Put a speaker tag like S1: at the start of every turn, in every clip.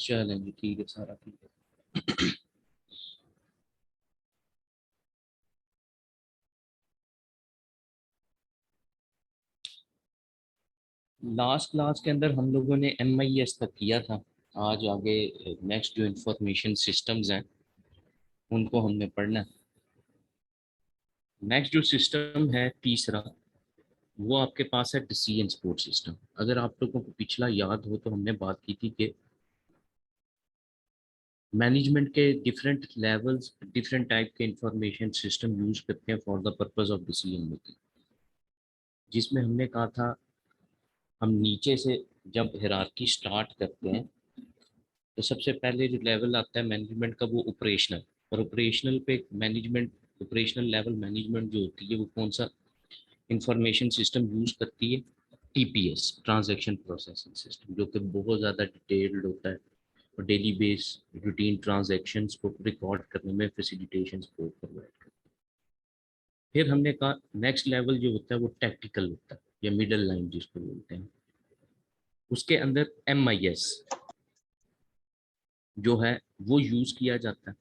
S1: चलें जी, ठीक है, सारा ठीक है। लास्ट क्लास के अंदर हम लोगों ने MIS तक किया था। आज आगे नेक्स्ट जो इंफॉर्मेशन सिस्टम्स हैं उनको हमने पढ़ना है। नेक्स्ट जो सिस्टम है तीसरा, वो आपके पास है डिसीजन सपोर्ट सिस्टम। अगर आप लोगों को पिछला याद हो तो हमने बात की थी कि मैनेजमेंट के डिफरेंट लेवल्स डिफरेंट टाइप के इंफॉर्मेशन सिस्टम यूज करते हैं for the purpose of decision making. जिसमें हमने कहा था हम नीचे से जब हिरार्की स्टार्ट करते हैं तो सबसे पहले जो लेवल आता है मैनेजमेंट का वो ऑपरेशनल। और ऑपरेशनल पे मैनेजमेंट, ऑपरेशनल लेवल मैनेजमेंट जो होती है वो कौन सा इंफॉर्मेशन सिस्टम यूज करती है? TPS, ट्रांजैक्शन प्रोसेसिंग सिस्टम, जो कि बहुत ज़्यादा डिटेल्ड होता है और डेली बेस रूटीन ट्रांजैक्शंस को रिकॉर्ड करने में फैसिलिटेशन सपोर्ट प्रोवाइड करता है। फिर हमने कहा नेक्स्ट लेवल जो होता है वो टैक्टिकल होता है या मिडल लाइन जिसको बोलते हैं। उसके अंदर MIS जो है वो यूज किया जाता है।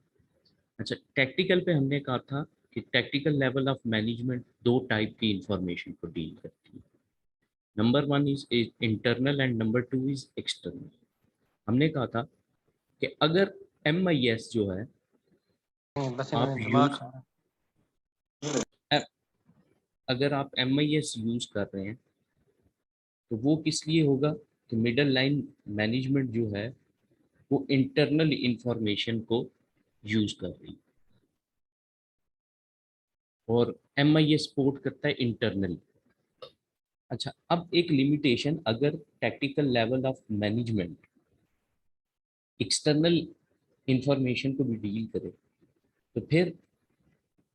S1: अच्छा, टैक्टिकल पे हमने कहा था कि टैक्टिकल लेवल ऑफ मैनेजमेंट दो टाइप की इंफॉर्मेशन को डील करती है। Number one is internal and number two is external. हमने कहा था कि अगर MIS जो है
S2: बस
S1: आप
S2: मैंने दिमाग
S1: यूज, अगर आप MIS यूज कर रहे हैं तो वो किस लिए होगा कि मिडल लाइन मैनेजमेंट जो है वो इंटरनल इंफॉर्मेशन को यूज कर रही है और MIS सपोर्ट करता है इंटरनल। अच्छा, अब एक लिमिटेशन, अगर tactical level of management external information को भी डील करे तो फिर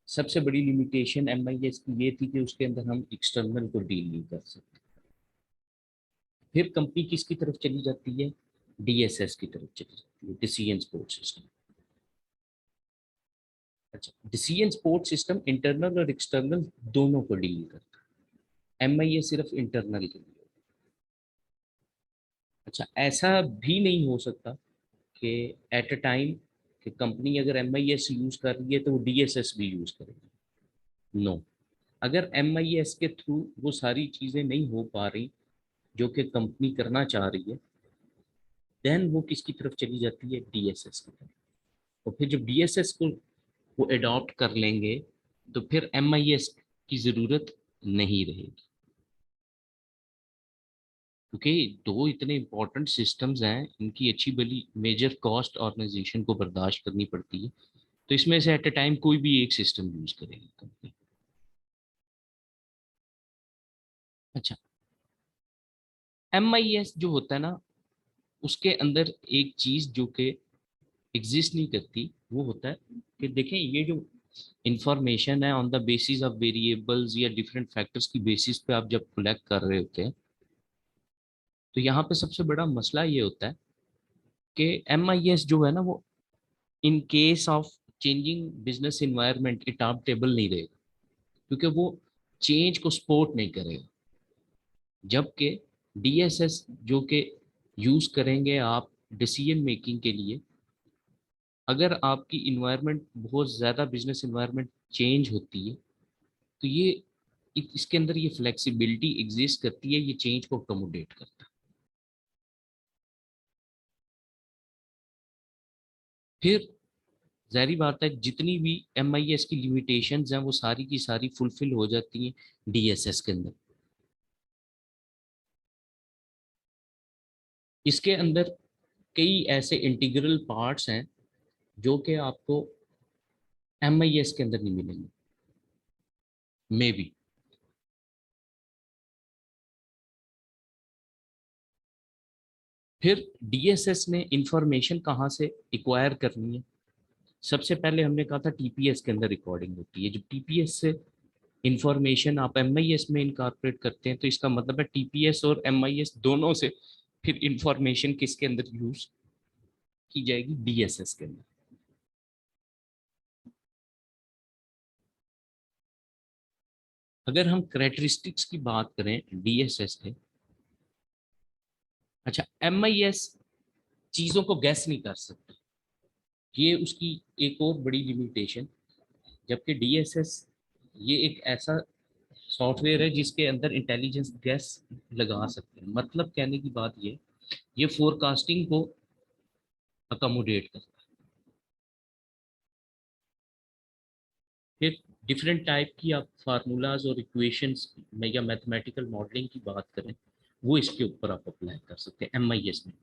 S1: सबसे बड़ी लिमिटेशन MIS की ये थी कि उसके अंदर हम एक्सटर्नल को डील नहीं कर सकते। फिर कंपनी किसकी तरफ चली जाती है? DSS की तरफ चली जाती है, डिसीजन सपोर्ट सिस्टम। अच्छा, डिसीजन सपोर्ट सिस्टम इंटरनल और एक्सटर्नल दोनों को डील करता है, MIS सिर्फ इंटरनल के लिए। अच्छा, ऐसा भी नहीं हो सकता कि एट अ टाइम कि कंपनी अगर MIS यूज कर रही है तो वो DSS भी यूज करेगी। नो, अगर MIS के थ्रू वो सारी चीजें नहीं हो पा रही जो कि कंपनी करना चाह रही है, देन वो किसकी तरफ चली जाती है? DSS की तरफ। और फिर जब DSS को वो अडॉप्ट कर लेंगे तो फिर MIS की जरूरत नहीं रहेगी, क्योंकि दो इतने इंपॉर्टेंट सिस्टम्स हैं, इनकी अच्छी भली मेजर कॉस्ट ऑर्गेनाइजेशन को बर्दाश्त करनी पड़ती है। तो इसमें से एट ए टाइम कोई भी एक सिस्टम यूज करेगी कंपनी। अच्छा, MIS जो होता है ना, उसके अंदर एक चीज जो कि एग्जिस्ट नहीं करती वो होता है कि देखें ये जो इंफॉर्मेशन है on the basis of variables या डिफरेंट फैक्टर्स की बेसिस पे आप जब कलेक्ट कर रहे होते हैं तो यहाँ पे सबसे बड़ा मसला ये होता है कि MIS जो है ना वो in case of changing business environment adoptable नहीं रहेगा, क्योंकि वो चेंज को सपोर्ट नहीं करेगा। जबकि DSS जो कि यूज करेंगे आप डिसीजन मेकिंग के लिए, अगर आपकी इन्वायरमेंट बहुत ज़्यादा बिजनेस इन्वायरमेंट चेंज होती है तो ये इसके अंदर ये फ्लेक्सिबिलिटी एग्जिस्ट करती है, ये चेंज को अकोमोडेट करता है। फिर जाहिर बात है जितनी भी MIS की लिमिटेशंस हैं वो सारी की सारी फुलफिल हो जाती हैं DSS के अंदर। इसके अंदर कई ऐसे इंटीग्रल पार्ट्स हैं जो कि आपको MIS के अंदर नहीं मिलेंगे, मे बी। फिर DSS ने इंफॉर्मेशन कहाँ से एक्वायर करनी है? सबसे पहले हमने कहा था TPS के अंदर रिकॉर्डिंग होती है। जब TPS से इंफॉर्मेशन आप MIS में इनकॉर्पोरेट करते हैं तो इसका मतलब है TPS और MIS दोनों से फिर इंफॉर्मेशन किसके अंदर यूज की जाएगी? DSS के अंदर। अगर हम करेक्टरिस्टिक्स की बात करें DSS के, अच्छा MIS चीज़ों को गैस नहीं कर सकते, ये उसकी एक और बड़ी लिमिटेशन। जबकि डीएसएस ये एक ऐसा सॉफ्टवेयर है जिसके अंदर इंटेलिजेंस गैस लगा सकते हैं। मतलब कहने की बात ये फोरकास्टिंग को अकोमोडेट करता है। फिर डिफरेंट टाइप की आप फार्मूलाज और इक्वेशंस में या मैथमेटिकल मॉडलिंग की बात करें, वो इसके ऊपर आप अप्लाई कर सकते हैं एमआईएस में।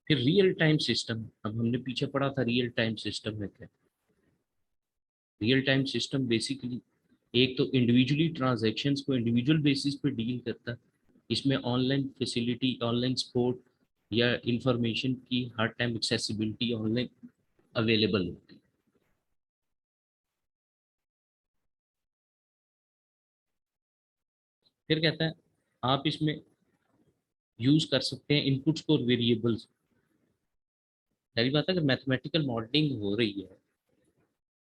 S1: फिर रियल टाइम सिस्टम, अब हमने पीछे पढ़ा था रियल टाइम सिस्टम में क्या। रियल टाइम सिस्टम बेसिकली एक तो इंडिविजुअली ट्रांजैक्शंस को इंडिविजुअल बेसिस पे डील करता है। इसमें ऑनलाइन फैसिलिटी, ऑनलाइन सपोर्ट या इंफॉर्मेशन की हर टाइम एक्सेसिबिलिटी ऑनलाइन अवेलेबल होती है। फिर कहता है आप इसमें यूज कर सकते हैं इनपुट्स और वेरिएबल्स। पहली बात है कि मैथमेटिकल मॉडलिंग हो रही है,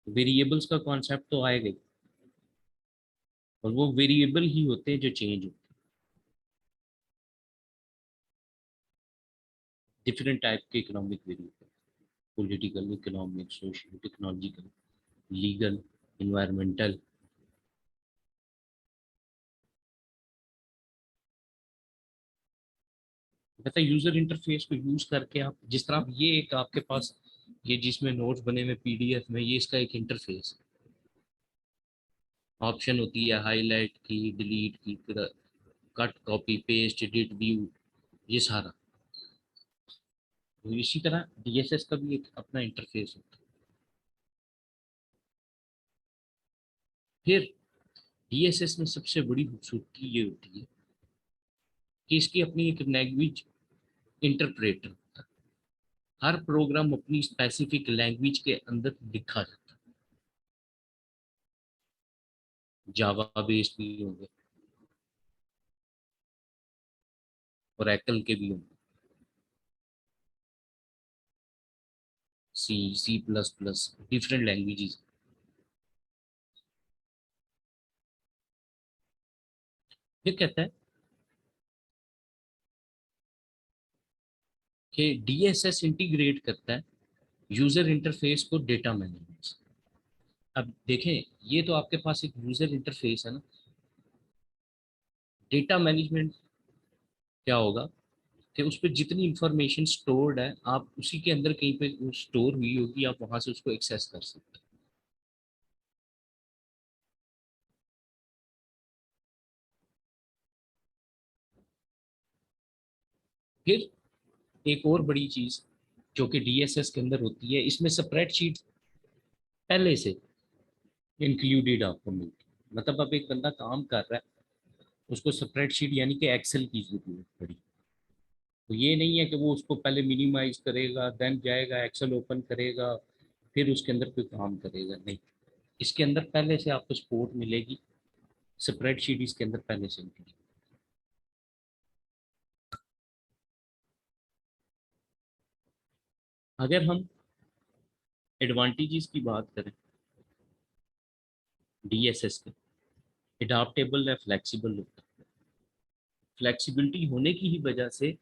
S1: वेरिएबल्स का कॉन्सेप्ट तो आएगा ही, और वो वेरिएबल ही होते हैं जो चेंज होते हैं। डिफरेंट टाइप के economic variable, political, economic, social, technological, legal, environmental. कहता है यूजर इंटरफेस को यूज करके आप जिस तरह आप ये एक आपके पास ये जिसमें नोट्स बने हुए पीडीएफ में, ये इसका एक इंटरफेस ऑप्शन होती है, हाईलाइट की, डिलीट की, cut, copy, paste, edit, view, ये सारा। तो इसी तरह डीएसएस का भी एक अपना इंटरफेस होता है। फिर डीएसएस में सबसे बड़ी खूबसूरती ये होती है कि इसकी अपनी एक लैंग्वेज इंटरप्रेटर होता है। हर प्रोग्राम अपनी स्पेसिफिक लैंग्वेज के अंदर लिखा जाता है। जावा बेस्ड भी होंगे, ओरेकल के भी होंगे, C, C plus plus, different languages. फिर कहता है कि डीएसएस इंटीग्रेट करता है यूजर इंटरफेस को डेटा मैनेजमेंट से। अब देखें, ये तो आपके पास एक यूजर इंटरफेस है ना, डेटा मैनेजमेंट क्या होगा कि उस पर जितनी इंफॉर्मेशन स्टोर्ड है, आप उसी के अंदर कहीं पे स्टोर हुई होगी, आप वहां से उसको एक्सेस कर सकते हैं। फिर एक और बड़ी चीज जो कि डीएसएस के अंदर होती है, इसमें स्प्रेडशीट पहले से इंक्लूडेड आपको मिलती है। मतलब अब एक बंदा काम कर रहा है, उसको स्प्रेडशीट यानी कि एक्सेल की जरूरत पड़ी, तो ये नहीं है कि वो उसको पहले मिनिमाइज करेगा, देन जाएगा एक्सेल ओपन करेगा, फिर उसके अंदर कोई काम करेगा, नहीं। इसके अंदर पहले से आपको सपोर्ट मिलेगी, स्प्रेडशीट इसके अंदर पहले से इंक्लूड। अगर हम एडवांटेजेस की बात करें डीएसएस के, एडाप्टेबल है, फ्लेक्सिबल होता है। फ्लेक्सिबिलिटी होने की ही वजह से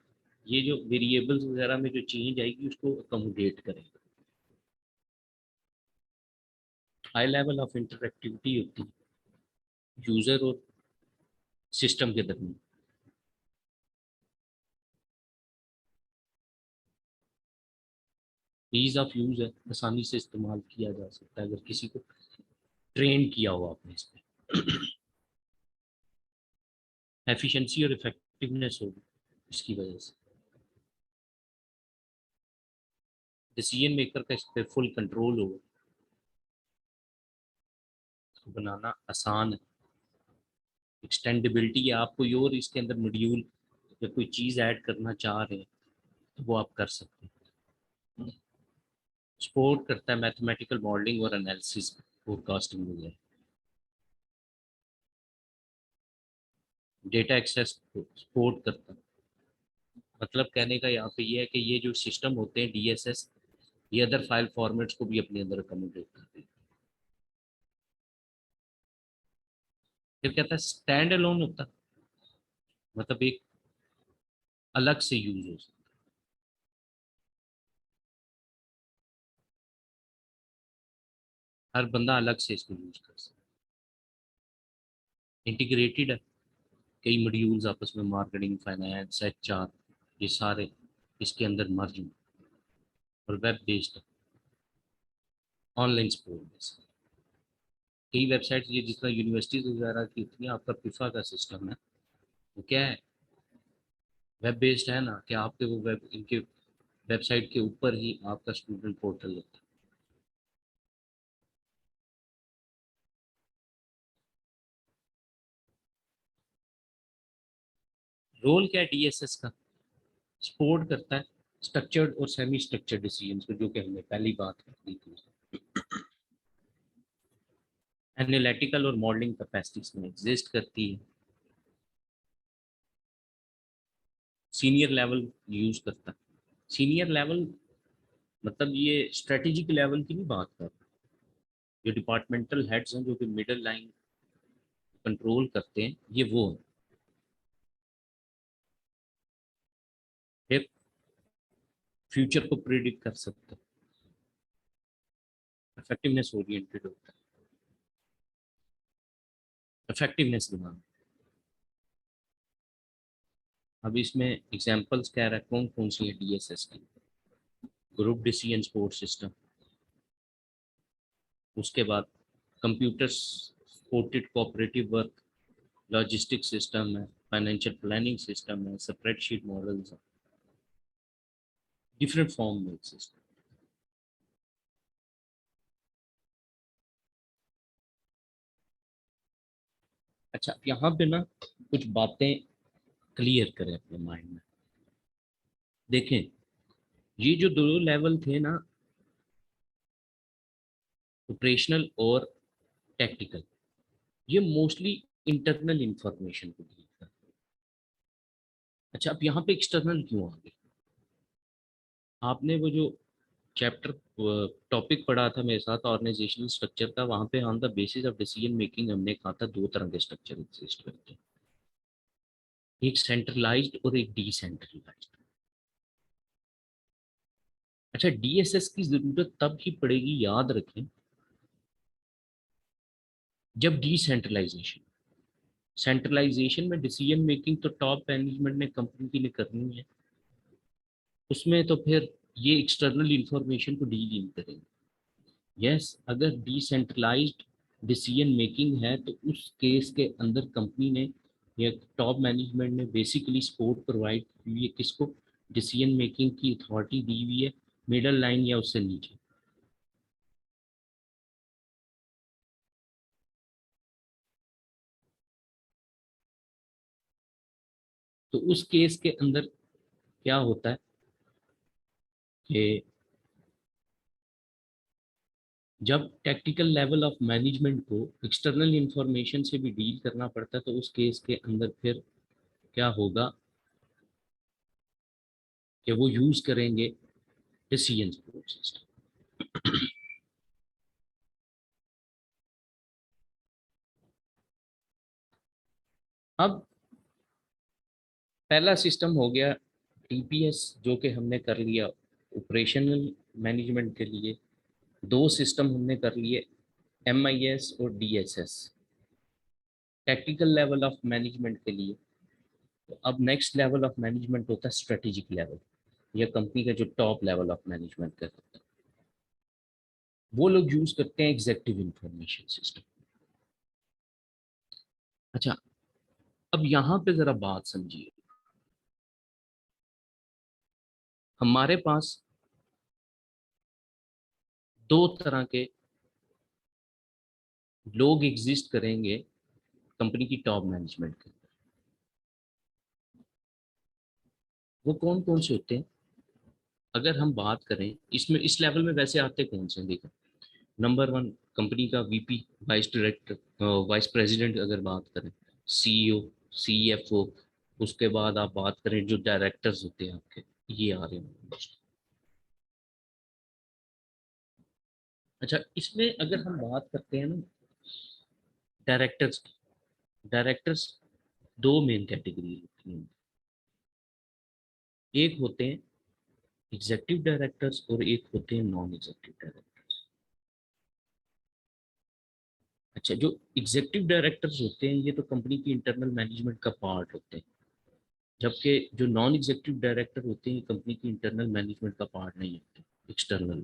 S1: ये जो वेरिएबल्स वगैरह में जो चेंज आएगी उसको अकोमोडेट करेगा। हाई लेवल ऑफ इंटरएक्टिविटी होती है यूजर और सिस्टम के दरमियान। ईज ऑफ यूज है, आसानी से इस्तेमाल किया जा सकता है अगर किसी को ट्रेन किया हो आपने इस पर। एफिशिएंसी और इफेक्टिवनेस होगी इसकी वजह से। डिसीजन मेकर का इस पर फुल कंट्रोल होगा, इसको बनाना आसान है। एक्सटेंडेबिलिटी है, आप कोई और इसके अंदर मॉड्यूल या कोई चीज़ ऐड करना चाह रहे हैं तो वो आप कर सकते हैं। सपोर्ट करता है मैथमेटिकल मॉडलिंग और एनालिसिस, फोरकास्टिंग वगैरह। डेटा एक्सेस सपोर्ट करता है। मतलब कहने का यहाँ पे ये है कि ये जो सिस्टम होते हैं डीएसएस, ये अदर फाइल फॉर्मेट्स को भी अपने अंदर अकोमोडेट करते हैं। फिर कहता है स्टैंड अलोन होता है, मतलब एक अलग से यूज हो सकता है, हर बंदा अलग से इसको यूज कर सकता है। इंटीग्रेटेड है, कई मॉड्यूल्स आपस में, मार्केटिंग, फाइनेंस, एचआर, ये सारे इसके अंदर मर्ज हैं। और web based, online support based. कई वेबसाइट ये जिस तरह यूनिवर्सिटीज वगैरह की होती है, आपका पिफा का सिस्टम है, वो क्या है, वेब बेस्ड है ना, कि आपके वो वेब, इनके वेबसाइट के ऊपर ही आपका स्टूडेंट पोर्टल होता है। रोल क्या है डीएसएस का, सपोर्ट करता है स्ट्रक्चर्ड और सेमी स्ट्रक्चर्ड डिसीजंस को, जो कि हमने पहली बात की थी। एनालिटिकल और मॉडलिंग कैपेसिटीज में एग्जिस्ट करती है। सीनियर लेवल यूज करता है। सीनियर लेवल मतलब ये स्ट्रेटेजिक लेवल की नहीं बात कर रहा, जो डिपार्टमेंटल हेड्स हैं, जो कि मिडिल लाइन कंट्रोल करते हैं, ये वो है। फिर फ्यूचर को प्रिडिक्ट कर सकते हैं, इफेक्टिवनेस ओरिएंटेड होता है, इफेक्टिवनेस दिमाग। अब इसमें एग्जांपल्स कह रहा है, कौन कौन सी है डीएसएस की। ग्रुप डिसीजन सपोर्ट सिस्टम, उसके बाद computer supported cooperative work, logistic system है, फाइनेंशियल प्लानिंग सिस्टम है, स्प्रेडशीट मॉडल्स है, डिफरेंट फॉर्म में सिस्टम। अच्छा, यहाँ पे ना कुछ बातें क्लियर करें अपने माइंड में। देखें, ये जो दो लेवल थे ना, ऑपरेशनल और टेक्निकल, ये मोस्टली इंटरनल इंफॉर्मेशन को डील करते हैं। अच्छा, अब यहाँ पे एक्सटर्नल क्यों आ गए? आपने वो जो चैप्टर टॉपिक पढ़ा था मेरे साथ ऑर्गेनाइजेशनल स्ट्रक्चर का, वहां पे on the basis of decision making हमने कहा था दो तरह के स्ट्रक्चर एग्जिस्ट करते हैं, एक सेंट्रलाइज्ड और एक डिसेंट्रलाइज्ड। अच्छा, डीएसएस की जरूरत तब ही पड़ेगी, याद रखें, जब डिसेंट्रलाइजेशन, सेंट्रलाइजेशन में डिसीजन मेकिंग तो टॉप मैनेजमेंट ने कंपनी के लिए करनी है, उसमें तो फिर ये एक्सटर्नल इंफॉर्मेशन को डील नहीं करेंगे। यस, अगर डिसेंट्रलाइज्ड डिसीजन मेकिंग है तो उस केस के अंदर कंपनी ने या टॉप मैनेजमेंट ने बेसिकली सपोर्ट प्रोवाइड की हुई है, किसको, डिसीजन मेकिंग की अथॉरिटी दी हुई है मिडल लाइन या उससे नीचे। तो उस केस के अंदर क्या होता है कि जब टेक्निकल लेवल ऑफ मैनेजमेंट को एक्सटर्नल इंफॉर्मेशन से भी डील करना पड़ता है, तो उस केस के अंदर फिर क्या होगा कि वो यूज करेंगे डिसीजन सपोर्ट सिस्टम। अब पहला सिस्टम हो गया टीपीएस, जो कि हमने कर लिया ऑपरेशनल मैनेजमेंट के लिए। दो सिस्टम हमने कर लिए, एमआईएस और DSS, technical level of management के लिए। तो अब नेक्स्ट लेवल ऑफ मैनेजमेंट होता है स्ट्रेटेजिक लेवल, या कंपनी का जो टॉप लेवल ऑफ मैनेजमेंट का होता है, वो लोग यूज करते हैं एग्जेक्टिव इंफॉर्मेशन सिस्टम। अच्छा, अब यहाँ पे जरा बात समझिए, हमारे पास दो तरह के लोग एग्जिस्ट करेंगे कंपनी की टॉप मैनेजमेंट के। वो कौन कौन से होते हैं? अगर हम बात करें इसमें, इस लेवल में वैसे आते कौन से हैं, देखो, नंबर वन, कंपनी का VP, vice director, vice president अगर बात करें, सीईओ, सीएफओ, उसके बाद आप बात करें जो डायरेक्टर्स होते हैं आपके, ये आ रहे हैं। अच्छा, इसमें अगर हम बात करते हैं ना डायरेक्टर्स की, डायरेक्टर्स दो मेन कैटेगरी होती हैं, एक होते हैं एग्जेक्टिव डायरेक्टर्स और एक होते हैं नॉन एग्जेक्टिव डायरेक्टर्स। अच्छा, जो एग्जेक्टिव डायरेक्टर्स होते हैं ये तो कंपनी की इंटरनल मैनेजमेंट का पार्ट होते हैं, जबकि जो नॉन एग्जेक्टिव डायरेक्टर होते हैं कंपनी की इंटरनल मैनेजमेंट का पार्ट नहीं होते, एक्सटर्नल।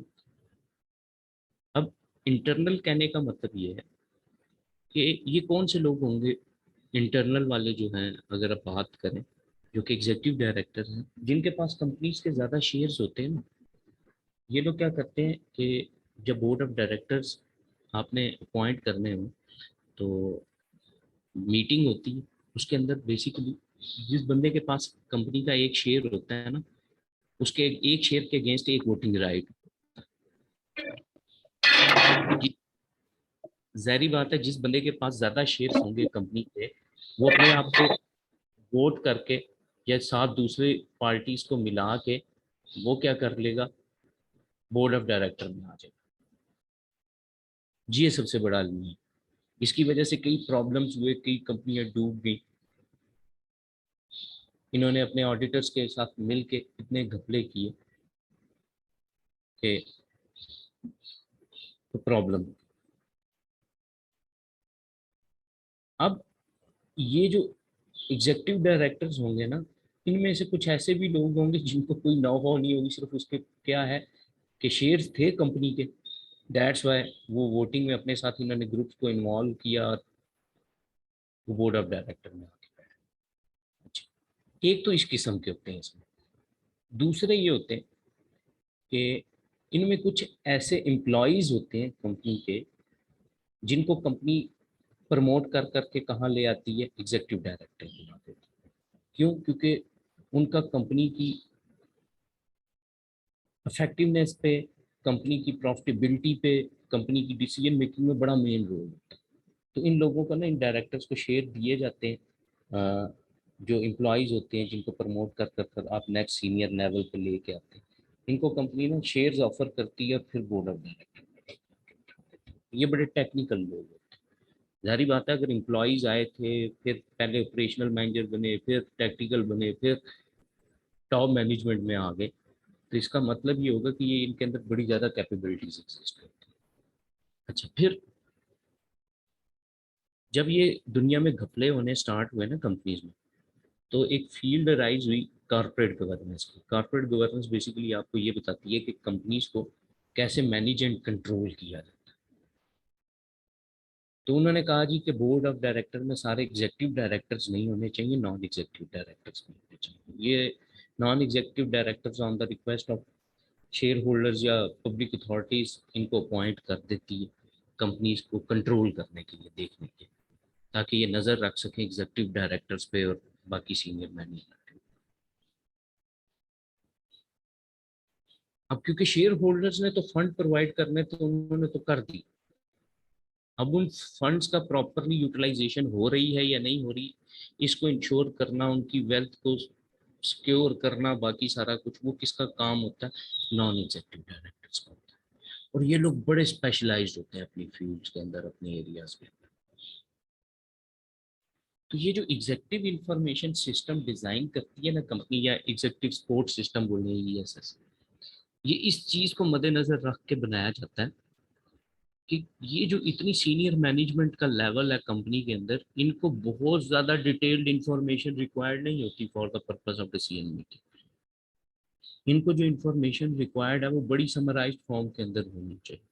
S1: अब इंटरनल कहने का मतलब ये है कि ये कौन से लोग होंगे इंटरनल वाले जो हैं, अगर आप बात करें, जो कि एग्जेक्टिव डायरेक्टर हैं जिनके पास कंपनीज के ज़्यादा शेयर्स होते हैं ना, ये लोग क्या करते हैं कि जब बोर्ड ऑफ डायरेक्टर्स आपने अपॉइंट करने हो तो मीटिंग होती है, उसके अंदर बेसिकली जिस बंदे के पास कंपनी का एक शेयर होता है ना, उसके एक शेयर के अगेंस्ट एक वोटिंग राइट। जाहिर बात है जिस बंदे के पास ज्यादा शेयर्स होंगे कंपनी के, वो अपने आप को वोट करके या साथ दूसरे पार्टीज को मिला के वो क्या कर लेगा, बोर्ड ऑफ डायरेक्टर में आ जाएगा। जी, ये सबसे बड़ा अलमी है। इसकी वजह से कई प्रॉब्लम्स हुए, कई कंपनियां डूब गई। इन्होंने अपने ऑडिटर्स के साथ मिल के इतने घपले किए कि तो प्रॉब्लम। अब ये जो एग्जेक्टिव डायरेक्टर्स होंगे ना, इनमें से कुछ ऐसे भी लोग होंगे जिनको कोई नो हो नहीं होगी, सिर्फ उसके क्या है कि शेयर्स थे कंपनी के, दैट्स वाई वो वोटिंग में अपने साथ इन्होंने ग्रुप्स को इन्वॉल्व किया और वो बोर्ड ऑफ डायरेक्टर में आके बैठे। अच्छा, एक तो इस किस्म के होते हैं इसमें। दूसरे ये होते हैं कि इनमें कुछ ऐसे एम्प्लॉयज होते हैं कंपनी के जिनको कंपनी प्रमोट कर करके कहाँ ले आती है, एग्जेक्टिव डायरेक्टर बना देती है। क्यों? क्योंकि उनका कंपनी की इफेक्टिवनेस पे, कंपनी की प्रॉफिटेबिलिटी पे, कंपनी की डिसीजन मेकिंग में बड़ा मेन रोल होता है। तो इन लोगों को ना, इन डायरेक्टर्स को शेयर दिए जाते हैं। जो एम्प्लॉयज़ होते हैं जिनको प्रमोट कर कर कर आप नेक्स्ट सीनियर लेवल पे लेके आते हैं, इनको कंपनी ना शेयर्स ऑफर करती है और फिर बोर्ड ऑफ डायरेक्टर। ये बड़े टेक्निकल लोग होते हैं। जारी बात है, अगर एम्प्लॉयज़ आए थे, फिर पहले ऑपरेशनल मैनेजर बने, फिर टेक्निकल बने, फिर टॉप मैनेजमेंट में आ गए, तो इसका मतलब ये होगा कि ये इनके अंदर बड़ी ज़्यादा कैपेबिलिटीज एग्जिस्ट करती है। अच्छा, फिर जब ये दुनिया में घपले होने स्टार्ट हुए ना कंपनीज में, तो एक फील्ड राइज हुई कॉर्पोरेट गवर्नेंस की। कॉर्पोरेट गवर्नेंस बेसिकली आपको ये बताती है कि कंपनीज को कैसे मैनेज एंड कंट्रोल किया जाए। तो उन्होंने कहा जी कि बोर्ड ऑफ डायरेक्टर में सारे एग्जेक्टिव डायरेक्टर्स नहीं होने चाहिए, नॉन एग्जेक्टिव डायरेक्टर्स भी होने चाहिए। ये non executive directors on the request of share holders या पब्लिक अथॉरिटीज इनको अपॉइंट कर देती है कंपनीज को कंट्रोल करने के लिए, देखने के, ताकि ये नज़र रख सकें एग्जेक्टिव डायरेक्टर्स पे और बाकी सीनियर मैनेजमेंट। अब क्योंकि शेयर होल्डर्स ने तो फंड प्रोवाइड करने, तो उन्होंने तो कर दी। अब उन फंड्स का प्रॉपरली यूटिलाइजेशन हो रही है या नहीं हो रही, इसको इंश्योर करना, उनकी वेल्थ को सिक्योर करना, बाकी सारा कुछ वो किसका काम होता है, नॉन एग्जेक्टिव डायरेक्टर्स का होता है। और ये लोग बड़े स्पेशलाइज्ड होते हैं अपनी फील्ड्स के अंदर, अपने एरियाज के अंदर। तो ये जो एग्जेक्टिव इंफॉर्मेशन सिस्टम डिजाइन करती है ना कंपनी, या एग्जेक्टिव सपोर्ट सिस्टम बोले, ESS, ये इस चीज को मद्देनजर रख के बनाया जाता है कि ये जो इतनी सीनियर मैनेजमेंट का लेवल है कंपनी के अंदर, इनको बहुत ज्यादा डिटेल्ड इंफॉर्मेशन रिक्वायर्ड नहीं होती for the purpose of decision making. इनको जो इंफॉर्मेशन रिक्वायर्ड है वो बड़ी समराइज्ड फॉर्म के अंदर होनी चाहिए।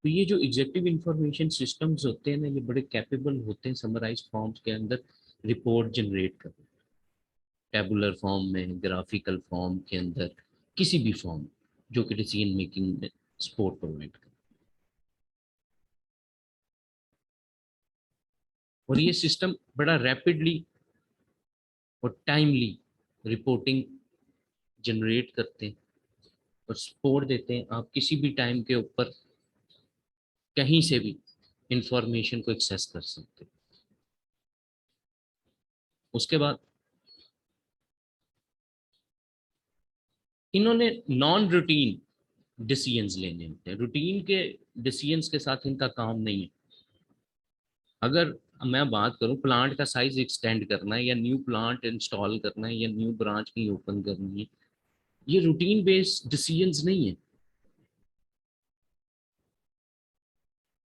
S1: तो ये जो एग्जेक्टिव इंफॉर्मेशन सिस्टम्स होते हैं ना, ये बड़े कैपेबल होते हैं समराइज्ड फॉर्म्स के अंदर रिपोर्ट जनरेट करने, टेबुलर फॉर्म में, ग्राफिकल फॉर्म के अंदर, किसी भी फॉर्म जो कि डिसीजन मेकिंग में सपोर्ट प्रोवाइड करे। और ये सिस्टम बड़ा रैपिडली और टाइमली रिपोर्टिंग जनरेट करते हैं और सपोर्ट देते हैं। आप किसी भी टाइम के ऊपर कहीं से भी इंफॉर्मेशन को एक्सेस कर सकते हैं। उसके बाद इन्होंने नॉन रूटीन डिसीजंस लेने होते हैं, रूटीन के डिसीजंस के साथ इनका काम नहीं है। अगर मैं बात करूं प्लांट का साइज एक्सटेंड करना है या न्यू प्लांट इंस्टॉल करना है या न्यू ब्रांच कहीं ओपन करनी है, ये रूटीन बेस्ड डिसीजंस नहीं है।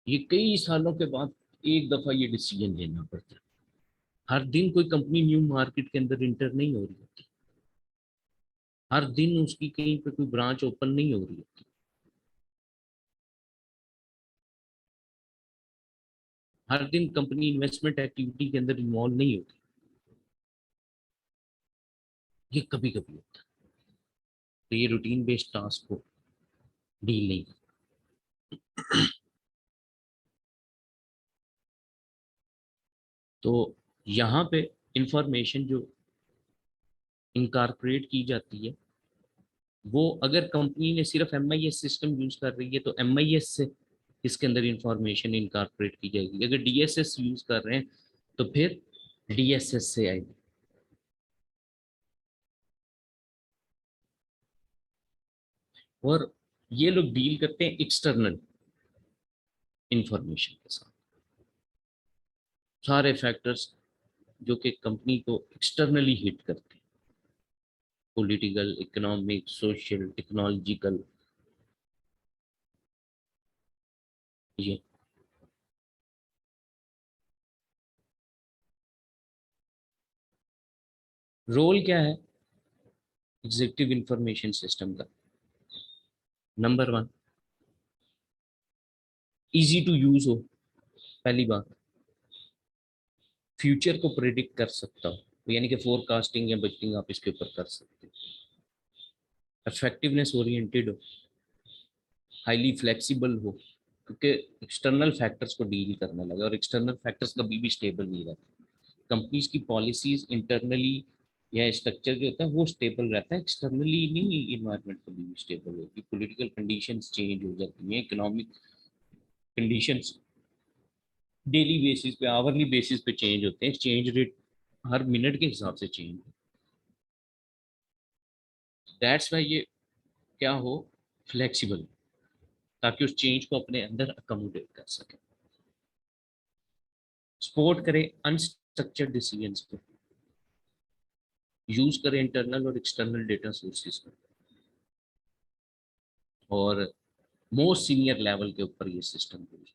S1: ये कई सालों के बाद एक दफा ये डिसीजन लेना पड़ता है। हर दिन कोई कंपनी न्यू मार्केट के अंदर इंटर नहीं हो रही होती, हर दिन उसकी कहीं पे कोई ब्रांच ओपन नहीं हो रही होती, हर दिन कंपनी इन्वेस्टमेंट एक्टिविटी के अंदर इन्वॉल्व नहीं होती। ये कभी कभी होता है, तो ये रूटीन बेस्ड टास्क को डील नहीं करता। तो यहाँ पे इंफॉर्मेशन जो इनकारपोरेट की जाती है, वो अगर कंपनी ने सिर्फ MIS सिस्टम यूज कर रही है तो MIS से इसके अंदर इंफॉर्मेशन इनकारपोरेट की जाएगी। अगर DSS यूज कर रहे हैं तो फिर DSS से आएगी। और ये लोग डील करते हैं एक्सटर्नल इंफॉर्मेशन के साथ, सारे फैक्टर्स जो कि कंपनी को एक्सटर्नली हिट करते हैं, पॉलिटिकल, इकोनॉमिक, सोशल, टेक्नोलॉजिकल। ये रोल क्या है एग्जीक्यूटिव इंफॉर्मेशन सिस्टम का? Number one, easy to use हो, पहली बात। फ्यूचर को प्रिडिक्ट कर सकता हो, तो यानी कि फोरकास्टिंग या बजटिंग आप इसके ऊपर कर सकते हो। इफेक्टिवनेस ओरिएंटेड हो, हाईली फ्लेक्सिबल हो, क्योंकि एक्सटर्नल फैक्टर्स को डील करने लगे, और एक्सटर्नल फैक्टर्स कभी भी स्टेबल नहीं रहते। कंपनीज की पॉलिसीज इंटरनली या स्ट्रक्चर जो होता है वो स्टेबल रहता है, एक्सटर्नली नहीं इन्वायरमेंट कभी भी स्टेबल होती। पॉलिटिकल कंडीशंस चेंज हो जाती हैं, इकोनॉमिक कंडीशंस डेली बेसिस पे, आवरली बेसिस पे चेंज होते हैं, एक्सचेंज रेट हर मिनट के हिसाब से चेंज। दैट्स वाई ये क्या हो, फ्लेक्सिबल, ताकि उस चेंज को अपने अंदर अकोमोडेट कर सके, सपोर्ट करे अनस्ट्रक्चर्ड डिसीजंस को, यूज करे इंटरनल और एक्सटर्नल डेटा सोर्सेज को, और मोस्ट सीनियर लेवल के ऊपर ये सिस्टम यूज।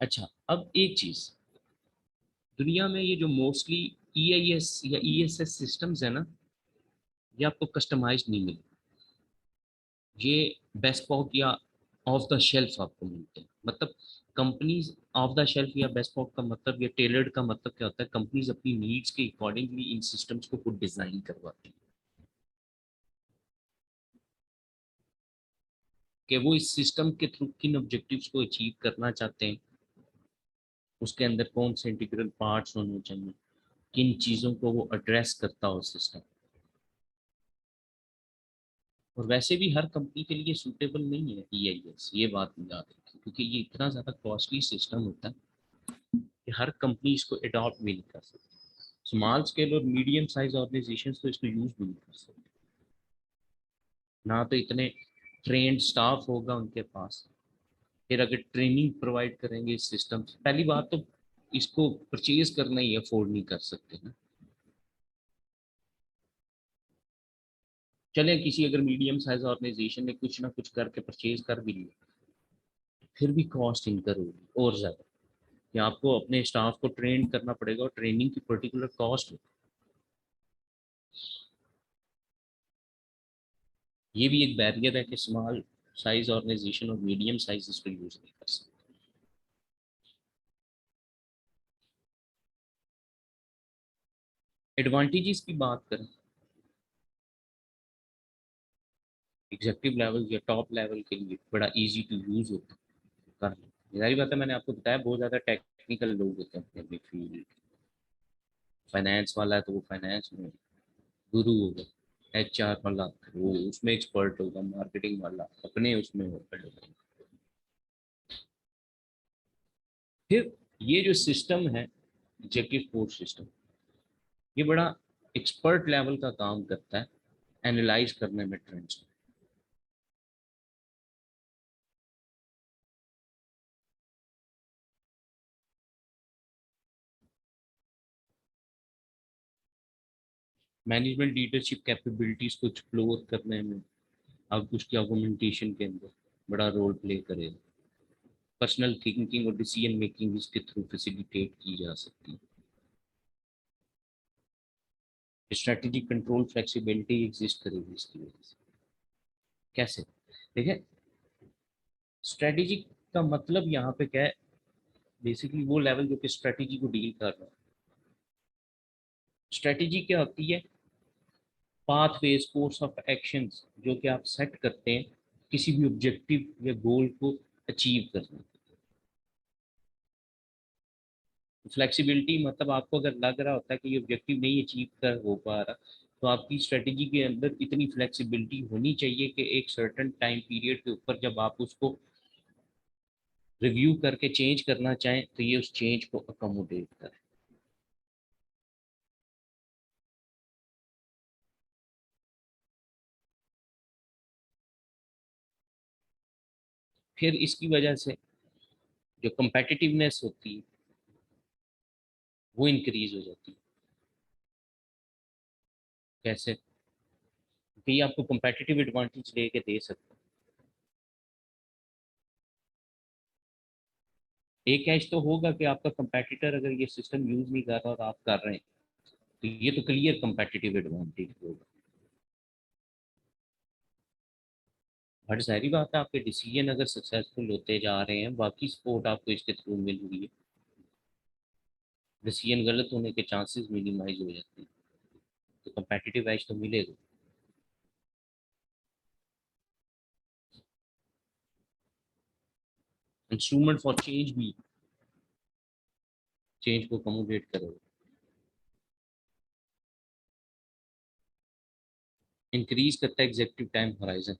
S1: अच्छा, अब एक चीज, दुनिया में ये जो मोस्टली EIS या ESS सिस्टम्स है ना, ये आपको कस्टमाइज नहीं मिले, ये बेस्पोक या ऑफ द शेल्फ आपको मिलते हैं। मतलब कंपनीज ऑफ द शेल्फ या बेस्पोक का मतलब, या टेलर्ड का मतलब क्या होता है, कंपनीज अपनी नीड्स के अकॉर्डिंगली इन सिस्टम्स को खुद डिजाइन करवाती है कि वो इस सिस्टम के थ्रू किन ऑब्जेक्टिव्स को अचीव करना चाहते हैं, उसके अंदर कौन से इंटीग्रल पार्ट्स होने चाहिए, किन चीज़ों को वो एड्रेस करता हो सिस्टम। और वैसे भी हर कंपनी के लिए सूटेबल नहीं है EIS, ये बात याद रखिए, क्योंकि ये इतना ज़्यादा कॉस्टली सिस्टम होता है कि हर कंपनी इसको अडॉप्ट भी नहीं कर सकती। स्मॉल स्केल और मीडियम साइज ऑर्गेनाइजेशंस तो इसको यूज भी नहीं कर सकते, ना तो इतने ट्रेंड स्टाफ होगा उनके पास। फिर अगर ट्रेनिंग प्रोवाइड करेंगे इस सिस्टम से, पहली बात तो इसको परचेज करना ही अफोर्ड नहीं कर सकते ना। चले किसी अगर मीडियम साइज ऑर्गेनाइजेशन ने कुछ ना कुछ करके परचेज कर भी लिया, फिर भी कॉस्ट इनकर होगी और ज्यादा, कि आपको अपने स्टाफ को ट्रेन करना पड़ेगा, और ट्रेनिंग की पर्टिकुलर कॉस्ट। ये भी एक बैरियर है कि स्मॉल साइज ऑर्गेनाइजेशन और मीडियम साइज इसको यूज नहीं कर सकते। एडवांटेजेस की बात करें, एग्जेक्टिव लेवल या टॉप लेवल के लिए बड़ा इजी टू यूज होता है, कर लो। जाहिर बात है, मैंने आपको बताया बहुत ज्यादा टेक्निकल लोग होते हैं अपने अपनी फील्ड। फाइनेंस वाला है तो वो फाइनेंस में गुरु होगा, HR वाला वो उसमें एक्सपर्ट होगा, मार्केटिंग वाला अपने उसमें होगा। फिर ये जो सिस्टम है एग्जेक्टिव कोच सिस्टम, ये बड़ा एक्सपर्ट लेवल का काम करता है एनालाइज करने में ट्रेंड्स। मैनेजमेंट लीडरशिप कैपेबिलिटीज को एक्सप्लोर करने में आप उसकी आर्गुमेंटेशन के अंदर बड़ा रोल प्ले करेगा। पर्सनल थिंकिंग और डिसीजन मेकिंग इसके थ्रू फैसिलिटेट की जा सकती है। स्ट्रेटेजिक कंट्रोल फ्लेक्सिबिलिटी एग्जिस्ट करेगी इसकी वजह से। कैसे? देखिए, स्ट्रेटेजिक का मतलब यहाँ पे क्या है, बेसिकली वो लेवल जो कि स्ट्रेटेजी को डील कर रहा है। स्ट्रेटेजी क्या होती है? पाथवेज, कोर्स ऑफ एक्शंस जो कि आप सेट करते हैं किसी भी ऑब्जेक्टिव या गोल को अचीव करने। फ्लेक्सिबिलिटी मतलब आपको अगर लग रहा होता है कि ये ऑब्जेक्टिव नहीं अचीव कर हो पा रहा, तो आपकी स्ट्रेटेजी के अंदर इतनी फ्लेक्सिबिलिटी होनी चाहिए कि एक सर्टेन टाइम पीरियड के ऊपर जब आप उसको रिव्यू करके चेंज करना चाहें तो ये उस चेंज को अकोमोडेट करे। फिर इसकी वजह से जो कंपेटिटिवनेस होती है वो इंक्रीज हो जाती है। कैसे? कि ये आपको कंपेटिटिव एडवांटेज लेके दे सकता है। एक एज तो होगा कि आपका कंपेटिटर अगर ये सिस्टम यूज नहीं कर रहा और आप कर रहे हैं, तो ये तो क्लियर कंपेटिटिव एडवांटेज होगा। बट सारी बात है, आपके डिसीजन अगर सक्सेसफुल होते जा रहे हैं, बाकी सपोर्ट आपको इसके थ्रू मिल रही है, डिसीजन गलत होने के चांसेस मिनिमाइज हो जाते हैं, तो कंपेटिटिव एज तो मिलेगा। इंस्ट्रूमेंट फॉर चेंज भी चेंज को कमोडेट करेगा। इंक्रीज करता है एग्जेक्टिव टाइम होराइजन।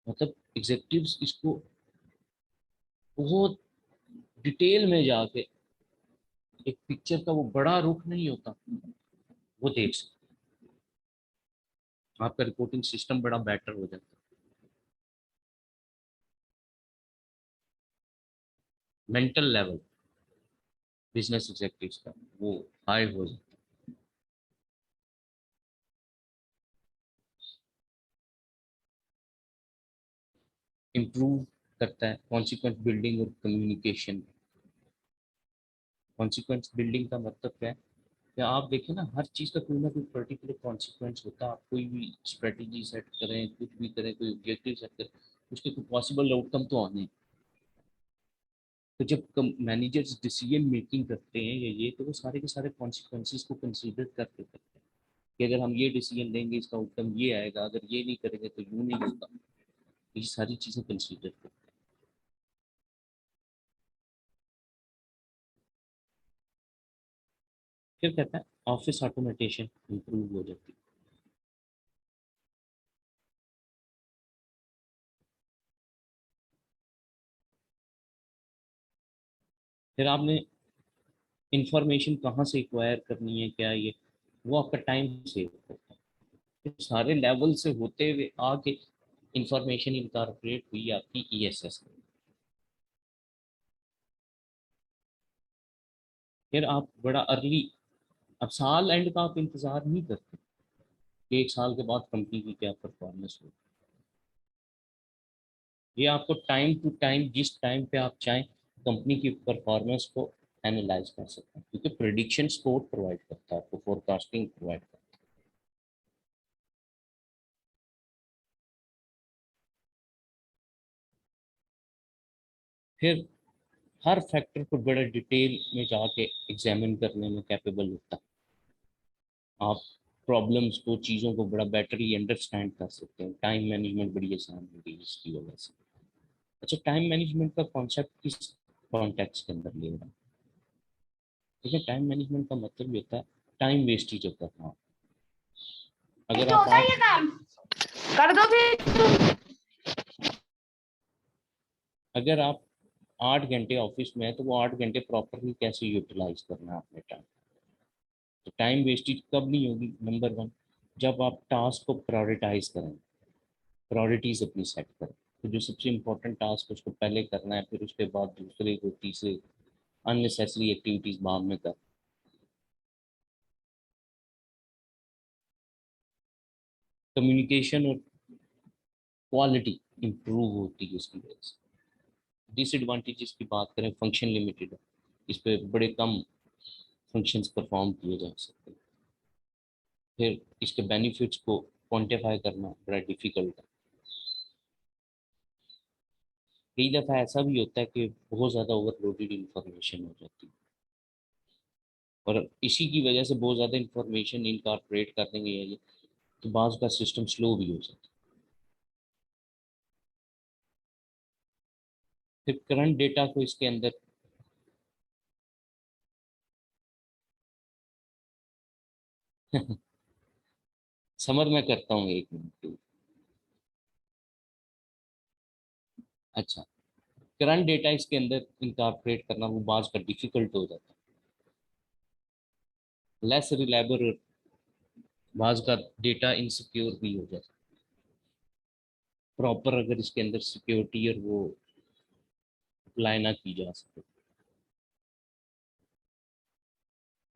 S1: मतलब एग्जेक्टिव्स इसको बहुत डिटेल में जाके एक पिक्चर का वो बड़ा रुख नहीं होता, वो देख सकते। आपका रिपोर्टिंग सिस्टम बड़ा बेटर हो जाता है। मेंटल लेवल बिजनेस एग्जेक्टिव्स का वो हाई हो जाता है। इम्प्रूव करता है कॉन्सिक्वेंस बिल्डिंग और कम्युनिकेशन। कॉन्सिक्वेंस बिल्डिंग का मतलब क्या है? या आप देखें ना, हर चीज़ का कोई ना कोई पर्टिकुलर कॉन्सिक्वेंस होता है। आप कोई भी स्ट्रेटेजी सेट करें, कुछ भी करें, कोई ऑब्जेक्टिव सेट करें, उसके कोई पॉसिबल आउटकम तो आने हैं। तो जब मैनेजर्स डिसीजन मेकिंग करते हैं या ये, तो वो सारे के सारे कॉन्सिक्वेंसेस को कंसीडर करके करते हैं कि अगर हम ये डिसीजन लेंगे इसका आउटकम ये आएगा, अगर ये नहीं करेंगे तो यूँ नहीं होगा। ये सारी चीज़ें कंसीडर करते हैं। फिर कहता है ऑफिस ऑटोमेटेशन इंप्रूव हो जाती है। फिर आपने इंफॉर्मेशन कहाँ से एक्वायर करनी है, क्या ये, वो आपका टाइम सेव करता है। तो सारे लेवल से होते हुए आके इंफॉर्मेशन इनकॉर्पोरेट हुई आपकी ईएसएस में। फिर आप बड़ा अर्ली, अब साल एंड का आप इंतजार नहीं करते कि एक साल के बाद कंपनी की क्या परफॉर्मेंस हो। ये आपको टाइम टू टाइम, जिस टाइम पे आप चाहें, कंपनी की परफॉर्मेंस को एनालाइज कर सकते हैं, क्योंकि प्रिडिक्शन सपोर्ट प्रोवाइड करता है, आपको फोरकास्टिंग प्रोवाइड करता है। फिर हर फैक्टर को बड़े डिटेल में जाके एग्जामिन करने में कैपेबल होता है। आप प्रॉब्लम्स को, चीज़ों को बड़ा बेटरली अंडरस्टैंड कर सकते हैं। टाइम मैनेजमेंट बड़ी आसान हो गई इसकी वजह से। अच्छा, टाइम मैनेजमेंट का कॉन्सेप्ट किस कॉन्टेक्स्ट के अंदर ले रहा है? देखिए, टाइम मैनेजमेंट का मतलब ये होता है टाइम वेस्टेज होता है। हाँ, अगर आप
S2: होता है ये काम कर दो फिर।
S1: अगर आप 8 घंटे ऑफिस में है, तो वो 8 घंटे प्रॉपरली कैसे यूटिलाइज करना है अपने टाइम। तो टाइम वेस्टेज कब नहीं होगी? नंबर वन, जब आप टास्क को प्रायोरिटाइज करें, प्रायोरिटीज अपनी सेट करें। तो जो सबसे इंपॉर्टेंट टास्क उसको पहले करना है, फिर उसके बाद दूसरे को, तीसरे, अननेसेसरी एक्टिविटीज बाद में कर। कम्युनिकेशन और क्वालिटी इंप्रूव होती है इसकी वजह से। डिसएडवांटेजेस की बात करें, फंक्शन लिमिटेड है, इस पे बड़े कम फंक्शंस परफॉर्म किए जा सकते हैं। फिर इसके बेनिफिट्स को क्वांटिफाई करना बड़ा डिफिकल्ट है। कई दफ़ा ऐसा भी होता है कि बहुत ज़्यादा ओवरलोडेड इंफॉर्मेशन हो जाती है, और इसी की वजह से बहुत ज़्यादा इंफॉर्मेशन इनकॉर्पोरेट कर देंगे ये, तो बाज़ का सिस्टम स्लो भी हो जाता है। फिर करंट डेटा को इसके अंदर समझ में करता हूँ, एक मिनट। अच्छा, करंट डेटा इसके अंदर इनकॉर्पोरेट करना वो बाज़ का डिफिकल्ट हो जाता है, लेस रिलायबल, और बाज़ का डेटा इनसिक्योर भी हो जाता है। प्रॉपर अगर इसके अंदर सिक्योरिटी और वो अप्लाई ना की जा सके,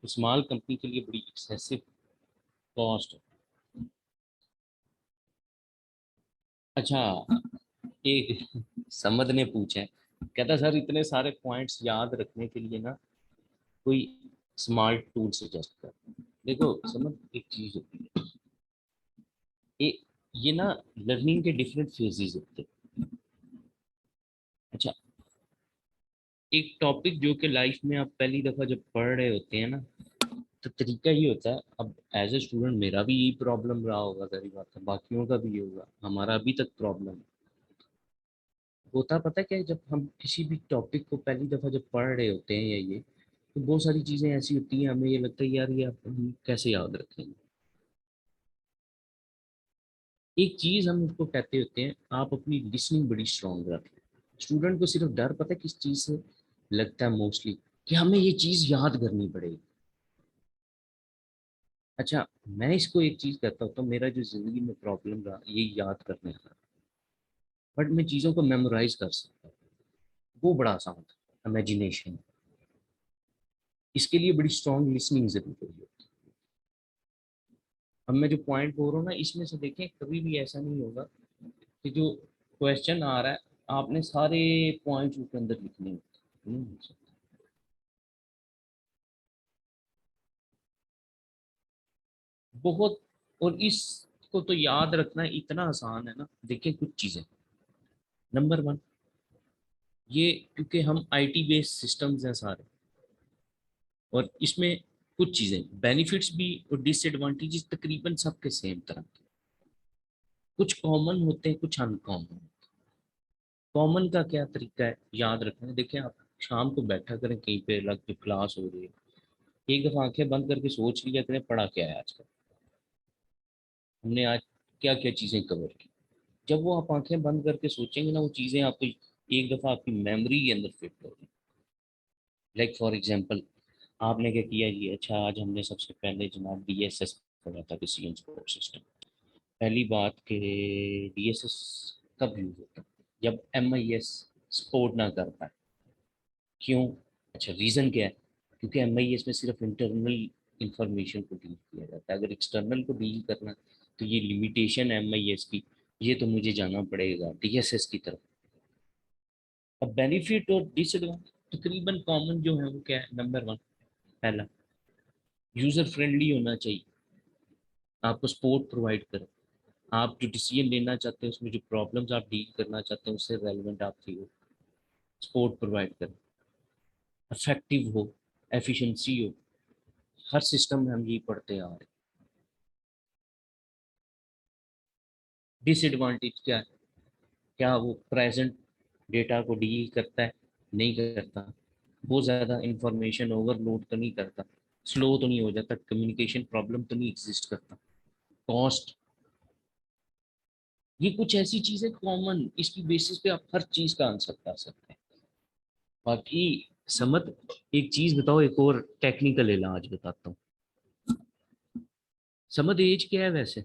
S1: तो स्मॉल कंपनी के लिए बड़ी एक्सेसिव कॉस्ट है। अच्छा, एक समद ने पूछा है, कहता सर इतने सारे पॉइंट्स याद रखने के लिए ना कोई स्मार्ट टूल सजेस्ट कर। देखो समझ, एक चीज होती है, ये ये ना लर्निंग के डिफरेंट फेजेस होते हैं। अच्छा, एक टॉपिक जो कि लाइफ में आप पहली दफा जब पढ़ रहे होते हैं ना, तो तरीका ये होता है, अब एज ए स्टूडेंट मेरा भी यही प्रॉब्लम रहा होगा, सारी बात है, बाकियों का भी ये होगा, हमारा अभी तक प्रॉब्लम होता, पता है क्या है, जब हम किसी भी टॉपिक को पहली दफा जब पढ़ रहे होते हैं या ये, तो बहुत सारी चीजें ऐसी होती हैं, हमें ये लगता है यार ये हम कैसे याद रखेंगे। एक चीज हम उसको कहते होते हैं, आप अपनी लिसनिंग बड़ी स्ट्रांग रखें। स्टूडेंट को सिर्फ डर पता है किस चीज से लगता है मोस्टली, कि हमें ये चीज याद करनी पड़ेगी। अच्छा, मैं इसको एक चीज कहता हूँ, तो मेरा जो जिंदगी में प्रॉब्लम रहा ये याद करने का, बट मैं चीजों को मेमोराइज कर सकता हूँ, वो बड़ा आसान था, इमेजिनेशन। इसके लिए बड़ी स्ट्रांग लिसनिंग जरूरी है। अब मैं जो पॉइंट बोल रहा हूँ ना, इसमें से देखें, कभी भी ऐसा नहीं होगा कि जो क्वेश्चन आ रहा है आपने सारे पॉइंट्स उसके अंदर लिखने होते हैं। नहीं हो सकता। बहुत, और इसको तो याद रखना इतना आसान है ना, देखिए कुछ चीजें। नंबर वन, ये क्योंकि हम आईटी बेस्ड सिस्टम्स हैं सारे, और इसमें कुछ चीजें बेनिफिट्स भी और डिसएडवांटेजेस तकरीबन सबके सेम तरह के, कुछ कॉमन होते हैं कुछ अनकॉमन। कॉमन का क्या तरीका है याद रखने का? देखिए, आप शाम को बैठा करें कहीं पे, लग के क्लास हो रही है, एक दफा आंखें बंद करके सोच लिया करें पढ़ा क्या है आज का, हमने आज क्या क्या चीजें कवर की। जब वो आप आंखें बंद करके सोचेंगे ना, वो चीजें आपको एक दफा आपकी मेमोरी के अंदर फिट हो जाए। लाइक फॉर एग्जांपल, आपने क्या किया जी, अच्छा आज हमने सबसे पहले जनाब डीएसएस पढ़ा था, डिसीजन सपोर्ट सिस्टम। पहली बात कि डीएसएस कब यूज होता है? जब एमआईएस सपोर्ट ना कर पाए। क्यों? अच्छा, रीज़न क्या है? क्योंकि एमआईएस में सिर्फ इंटरनल इंफॉर्मेशन को डील किया जाता है, अगर एक्सटर्नल को डील करना है, तो ये लिमिटेशन है एमआईएस की, ये तो मुझे जाना पड़ेगा डीएसएस की तरफ। अब बेनिफिट और डिसएडवांटेज तकरीबन कॉमन जो है वो क्या है? नंबर वन, पहला, यूजर फ्रेंडली होना चाहिए, आपको सपोर्ट प्रोवाइड करें, आप जो डिसीजन लेना चाहते हैं उसमें जो प्रॉब्लम्स आप डील करना चाहते हैं उससे रेलिवेंट आपकी हो, सपोर्ट प्रोवाइड करें, इफेक्टिव हो, एफिशिएंसी हो। हर सिस्टम में हम यही पढ़ते आ रहे हैं। डिसएडवांटेज क्या है? क्या वो प्रेजेंट डेटा को डील करता है? नहीं करता। बहुत ज़्यादा इंफॉर्मेशन ओवरलोड तो नहीं करता, स्लो तो नहीं हो जाता, कम्युनिकेशन प्रॉब्लम तो नहीं एग्जिस्ट करता, कॉस्ट, ये कुछ ऐसी चीज़ें कॉमन, इसकी बेसिस पे आप हर चीज़ का आंसर कर सकते हैं। बाकी समझ, एक चीज़ बताओ, एक और टेक्निकल इलाज बताता हूँ। समझ एज क्या है वैसे,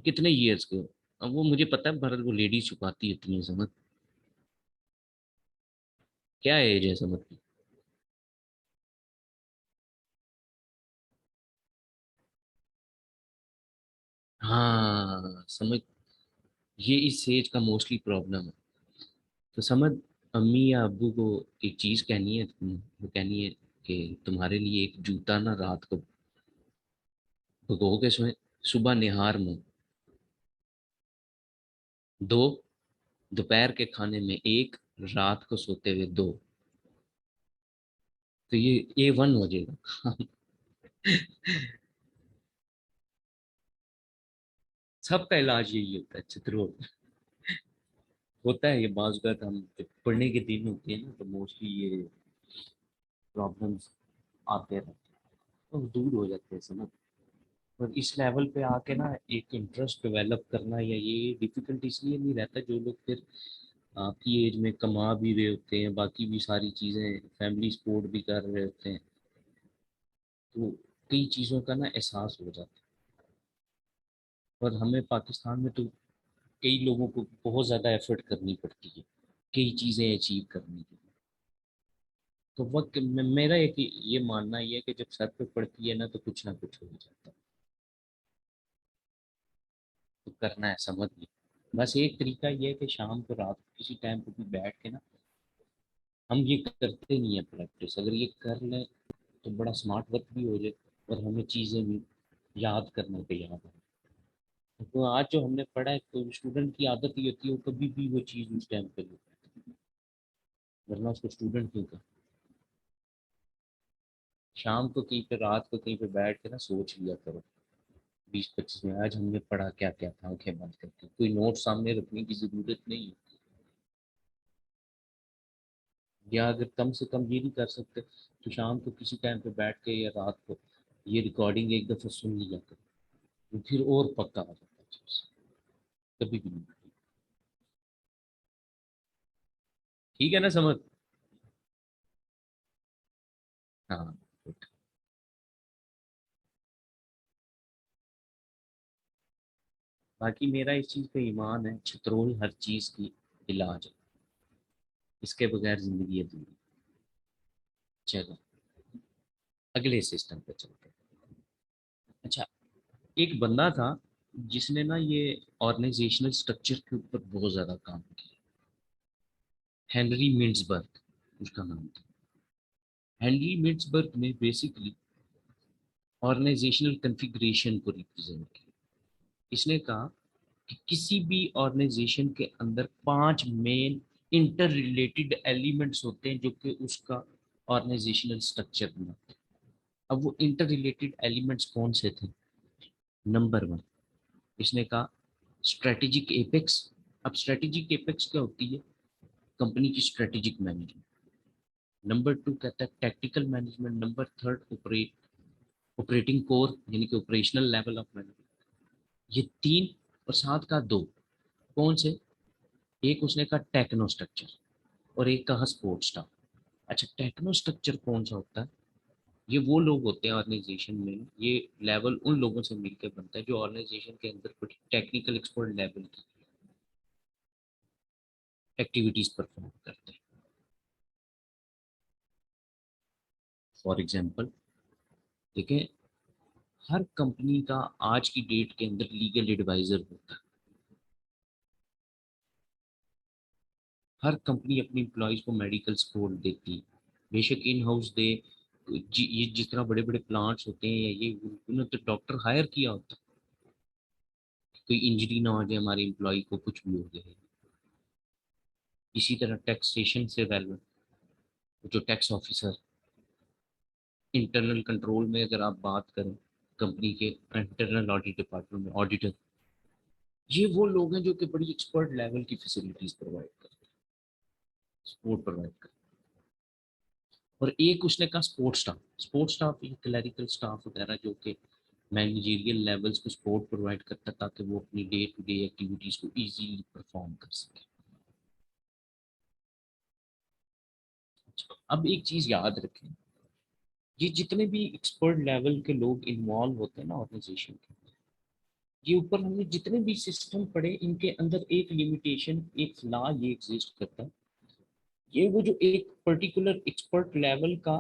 S1: कितने ईयर्स के हो? अब वो मुझे पता है, भरत वो लेडीज छुपाती है इतनी, समझ क्या एज है समझ की? हाँ समझ, ये इस एज का मोस्टली प्रॉब्लम है। तो समझ, अम्मी या अब्बू को एक चीज कहनी है, वो कहनी है कि तुम्हारे लिए एक जूता ना रात को भिगो के सोए, सुबह निहार मुंह, दो दोपहर के खाने में एक, रात को सोते हुए दो। तो ये A1 हो जाएगा। सबका इलाज यही होता है चित्रों, होता है ये बात। हम जब पढ़ने के दिन होते हैं ना तो मोस्टली ये प्रॉब्लम्स आते रहते हैं, तो दूर हो जाते हैं समझ। और इस लेवल पे आके ना एक इंटरेस्ट डेवलप करना या ये डिफिकल्ट इसलिए नहीं रहता, जो लोग फिर आपकी एज में कमा भी रहे होते हैं, बाकी भी सारी चीज़ें, फैमिली सपोर्ट भी कर रहे होते हैं, तो कई चीज़ों का ना एहसास हो जाता है। और हमें पाकिस्तान में तो कई लोगों को बहुत ज़्यादा एफर्ट करनी पड़ती है कई चीज़ें अचीव करने के लिए। तो वक्त मेरा एक ये मानना ये है कि जब सर पे पड़ती है ना तो कुछ ना कुछ हो जाता है, तो करना है समझ नहीं। बस एक तरीका ये है कि शाम को रात को किसी टाइम पे भी बैठ के ना, हम ये करते नहीं है प्रैक्टिस, अगर ये कर लें तो बड़ा स्मार्ट वर्क भी हो जाए और हमें चीज़ें भी याद करने पे याद है। तो आज जो हमने पढ़ा है तो स्टूडेंट की आदत ही होती है वो कभी भी वो चीज़ उस टाइम पे ले, वरना उसको स्टूडेंट क्यों कर। शाम को कहीं पे रात को कहीं पे बैठ के ना सोच लिया करो 20-25 में, आज हमने पढ़ा क्या क्या था, आंखें बंद करके, कोई नोट सामने रखने की जरूरत नहीं है। या अगर कम से कम ये नहीं कर सकते तो शाम को किसी टाइम पे बैठ के या रात को ये रिकॉर्डिंग एक दफा सुन लिया करो, तो फिर और पक्का आ जाता है चीज़, कभी भी नहीं भूलती। ठीक है ना समझ। हाँ good। बाकी मेरा इस चीज़ पे ईमान है, छतरोल हर चीज़ की इलाज है, इसके बगैर जिंदगी अधूरी। चलो अगले सिस्टम पे चलते हैं। अच्छा, एक बंदा था जिसने ना ये ऑर्गेनाइजेशनल स्ट्रक्चर के ऊपर बहुत ज्यादा काम किया, हेनरी मिन्सबर्ग उसका नाम था। हेनरी मिन्सबर्ग ने बेसिकली ऑर्गेनाइजेशनल कॉन्फ़िगरेशन को रिप्रेजेंट किया। इसने कहा कि किसी भी ऑर्गेनाइजेशन के अंदर 5 मेन इंटर रिलेटेड एलिमेंट्स होते हैं जो कि उसका ऑर्गेनाइजेशनल स्ट्रक्चर बनाते हैं। अब वो इंटर रिलेटेड एलिमेंट्स कौन से थे? नंबर 1, इसने कहा स्ट्रेटेजिक एपेक्स। अब स्ट्रेटेजिक एपेक्स क्या होती है? कंपनी की स्ट्रेटेजिक मैनेजमेंट। नंबर 2 कहता है tactical management. Number 3 operating core यानी कि ऑपरेशनल लेवल ऑफ मैनेजमेंट। ये 3 और 7 का 2 कौन से? एक उसने कहा टेक्नो स्ट्रक्चर और एक कहा सपोर्ट स्टाफ। अच्छा, टेक्नो स्ट्रक्चर कौन सा होता है? ये वो लोग होते हैं ऑर्गेनाइजेशन में, ये लेवल उन लोगों से मिलकर बनता है जो ऑर्गेनाइजेशन के अंदर कुछ टेक्निकल एक्सपर्ट लेवल की एक्टिविटीज परफॉर्म करते हैं। फॉर एग्जांपल देखें, हर कंपनी का आज की डेट के अंदर लीगल एडवाइजर होता है। हर कंपनी अपनी एम्प्लॉयज को मेडिकल सपोर्ट देती है, बेशक इन हाउस दे। ये जिस तरह बड़े बड़े प्लांट्स होते हैं या ये, उन्होंने तो डॉक्टर हायर किया होता है, कोई इंजरी ना हो जाए हमारे एम्प्लॉय को, कुछ भी हो जाए। इसी तरह टैक्सेशन से रेलेवेंट जो टैक्स ऑफिसर, इंटरनल कंट्रोल में अगर आप बात करें, कंपनी के इंटरनल ऑडिट डिपार्टमेंट में ऑडिटर, ये वो लोग हैं जो कि बड़ी एक्सपर्ट लेवल की फैसिलिटीज प्रोवाइड करते हैं, सपोर्ट प्रोवाइड करते हैं। और एक उसने कहा सपोर्ट स्टाफ। सपोर्ट स्टाफ ये क्लरिकल स्टाफ वगैरह जो कि मैनेजरियल लेवल्स को सपोर्ट प्रोवाइड करता है ताकि वो अपनी डे टू डे एक्टिविटीज को इजीली परफॉर्म कर सके। अच्छा, अब एक चीज याद रखें, ये जितने भी एक्सपर्ट लेवल के लोग इन्वॉल्व होते हैं ना ऑर्गेनाइजेशन के, ये ऊपर हमने जितने भी सिस्टम पढ़े इनके अंदर एक लिमिटेशन, एक फ्लॉ ये एग्जिस्ट करता है। ये वो जो एक पर्टिकुलर एक्सपर्ट लेवल का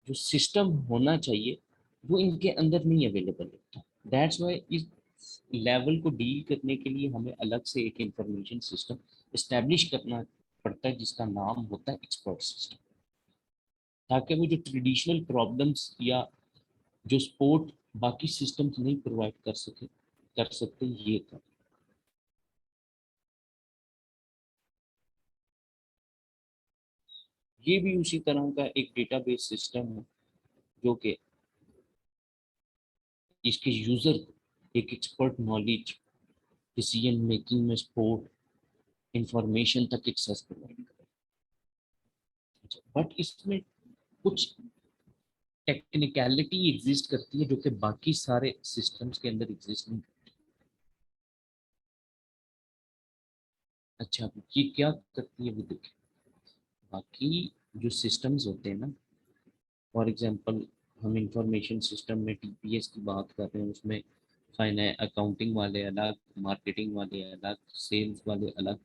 S1: जो सिस्टम होना चाहिए वो इनके अंदर नहीं अवेलेबल होता। दैट्स वाई इस लेवल को डील करने के लिए हमें अलग से एक इंफॉर्मेशन सिस्टम इस्टेब्लिश करना पड़ता है जिसका नाम होता है एक्सपर्ट सिस्टम, ताकि वो जो ट्रेडिशनल प्रॉब्लम्स या जो सपोर्ट बाकी सिस्टम्स नहीं प्रोवाइड कर सकते ये कर। ये भी उसी तरह का एक डेटाबेस सिस्टम है जो कि इसके यूजर को एक एक्सपर्ट नॉलेज डिसीजन मेकिंग में सपोर्ट इंफॉर्मेशन तक एक्सेस प्रोवाइड करे। बट इसमें कुछ टेक्निकलिटी एग्जिस्ट करती है जो कि बाकी सारे सिस्टम्स के अंदर एग्जिस्ट नहीं। अच्छा, ये क्या करती है वो देखिए। बाकी जो सिस्टम्स होते हैं ना, फॉर एग्जांपल हम इंफॉर्मेशन सिस्टम में टीपीएस की बात कर रहे हैं, उसमें फाइनेंस अकाउंटिंग वाले अलग, मार्केटिंग वाले अलग, सेल्स वाले अलग,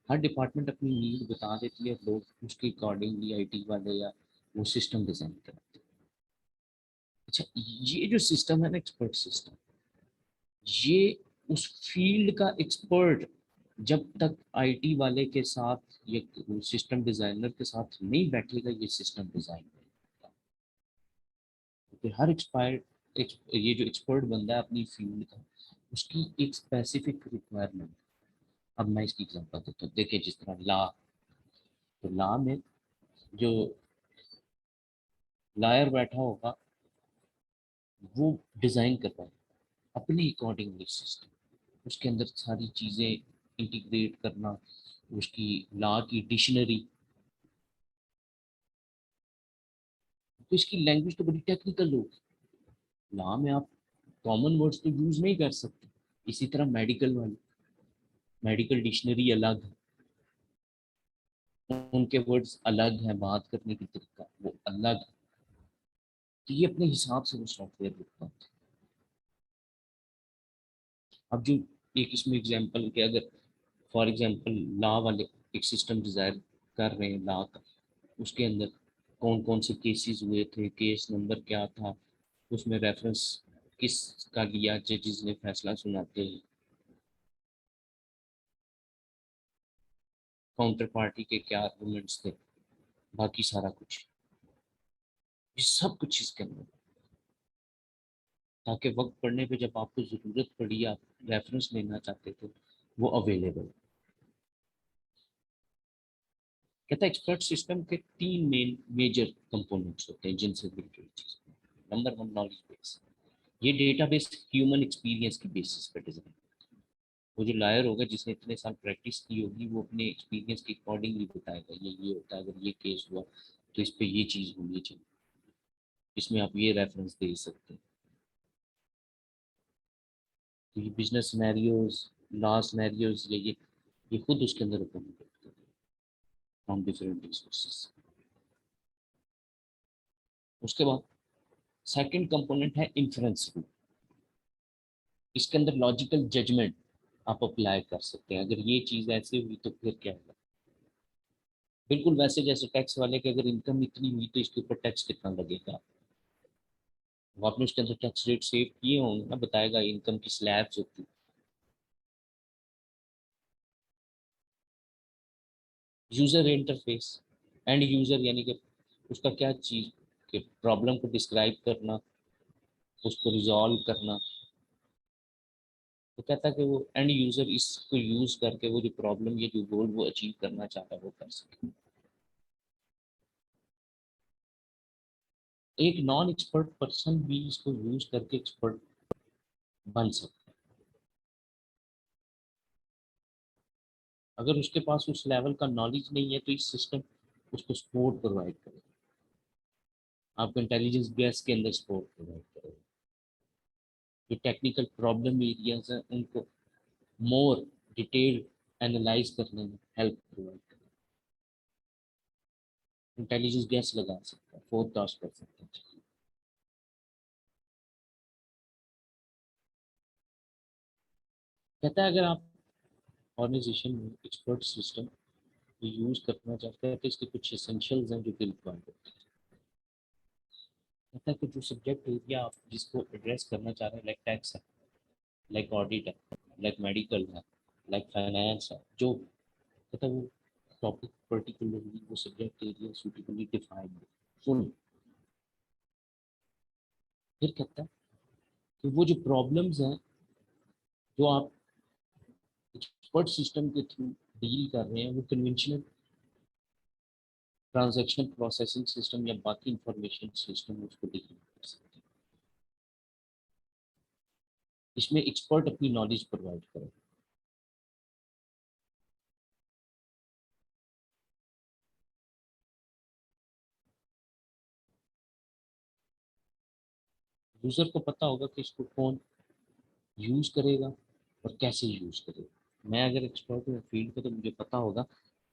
S1: हर डिपार्टमेंट अपनी नीड बता देती है, लोग उसके अकॉर्डिंगली आईटी वाले या वो सिस्टम डिजाइन करते हैं। अच्छा, ये जो सिस्टम है ना एक्सपर्ट सिस्टम, ये उस फील्ड का एक्सपर्ट जब तक आईटी वाले के साथ या सिस्टम डिजाइनर के साथ नहीं बैठेगा ये सिस्टम डिजाइन करेगा। क्योंकि हर ये जो एक्सपर्ट बंदा है अपनी फील्ड का, उसकी एक स्पेसिफिक रिक्वायरमेंट। अब मैं इसकी एग्जांपल देता हूँ, देखिए जिस तरह लॉ, तो लॉ में जो लॉयर बैठा होगा वो डिजाइन कर पाएगा अपने अकॉर्डिंगली सिस्टम, उसके अंदर सारी चीजें इंटीग्रेट करना, उसकी लॉ की डिक्शनरी। तो इसकी लैंग्वेज तो बड़ी टेक्निकल होगी, लॉ में आप कॉमन वर्ड्स तो यूज नहीं कर सकते। इसी तरह मेडिकल वाली मेडिकल डिक्शनरी अलग है, उनके वर्ड्स अलग हैं, बात करने की तरीका वो अलग है। तो ये अपने हिसाब से वो सॉफ्टवेयर लिखता है। अब जो एक इसमें एग्जांपल के, अगर फॉर एग्जांपल लॉ वाले एक सिस्टम डिजाइन कर रहे हैं लॉ का, उसके अंदर कौन कौन से केसेस हुए थे, केस नंबर क्या था, उसमें रेफरेंस किस का लिया, जजेस ने फैसला सुनाते हैं, काउंटर पार्टी के क्या आर्गुमेंट्स थे, बाकी सारा कुछ, ये सब कुछ इसके अंदर, ताकि वक्त पड़ने पे जब आपको ज़रूरत पड़ी, आप रेफरेंस लेना चाहते थे, वो अवेलेबल। कहता है एक्सपर्ट सिस्टम के तीन मेजर कंपोनेंट्स होते हैं जिनसे रिलेटेड चीज। Number one, knowledge base. ये डेटाबेस ह्यूमन एक्सपीरियंस की बेसिस पर डिजाइन, वो जो लायर होगा जिसने इतने साल प्रैक्टिस की होगी वो अपने एक्सपीरियंस के अकॉर्डिंगली बताएगा ये होता है, अगर ये केस हुआ तो इस पे ये चीज़ होनी चाहिए, इसमें आप ये रेफरेंस दे सकते हैं। तो ये बिजनेस सिनेरियोज, लॉ सिनेरियोज, ये खुद उसके अंदर अकोमोडेट करते हैं फ्रॉम डिफरेंट रिसोर्सेज। उसके बाद सेकंड कंपोनेंट है इन्फ्रेंस रूल। इसके अंदर लॉजिकल जजमेंट आप अप्लाई कर सकते हैं, अगर ये चीज़ ऐसे हुई तो फिर क्या होगा। बिल्कुल वैसे जैसे टैक्स वाले की अगर इनकम इतनी हुई तो इसके ऊपर टैक्स कितना लगेगा, वो आपने उसके अंदर टैक्स रेट सेव किए होंगे ना, बताएगा इनकम की स्लैब्स होती। यूजर इंटरफेस, एंड यूजर यानी कि उसका क्या चीज़ कि प्रॉब्लम को डिस्क्राइब करना, उसको रिजॉल्व करना। तो कहता है कि वो एंड यूजर इसको यूज करके वो जो प्रॉब्लम या जो गोल वो अचीव करना चाहता है वो कर सके। एक नॉन एक्सपर्ट पर्सन भी इसको यूज करके एक्सपर्ट बन सकता है, अगर उसके पास उस लेवल का नॉलेज नहीं है तो इस सिस्टम उसको सपोर्ट प्रोवाइड करेगा, आपको इंटेलिजेंस बेस के अंदर सपोर्ट प्रोवाइड करेगा, जो टेक्निकल प्रॉब्लम एरियाज हैं उनको मोर डिटेल एनालाइज करने में हेल्प प्रोवाइड करेगा, इंटेलिजेंस गैस लगा सकता है, फोरकास्ट कर सकता है। कहता है अगर आप ऑर्गेनाइजेशन में एक्सपर्ट सिस्टम यूज करना चाहते हैं तो इसके कुछ एसेंशियल्स हैं जो कि रिक्वायर्ड होते हैं। कहता है कि जो सब्जेक्ट एरिया आप जिसको एड्रेस करना चाह रहे हैं लाइक टैक्स है, लाइक ऑडिट है, लाइक मेडिकल है, लाइक फाइनेंस है, जो मतलब वो टॉपिक पर्टिकुलरली वो सब्जेक्ट एरिया सुटेबली डिफाइंड है। सुन, फिर कहता है कि वो जो प्रॉब्लम्स हैं जो आप एक्सपर्ट सिस्टम के थ्रू डील कर रहे हैं वो कन्वेंशनल ट्रांजैक्शन प्रोसेसिंग सिस्टम या बाकी इंफॉर्मेशन सिस्टम उसको डील कर सकते हैं। इसमें एक्सपर्ट अपनी नॉलेज प्रोवाइड करें। यूजर को पता होगा कि इसको कौन यूज करेगा और कैसे यूज करेगा। मैं अगर एक्सपर्ट हूँ फील्ड पे तो मुझे पता होगा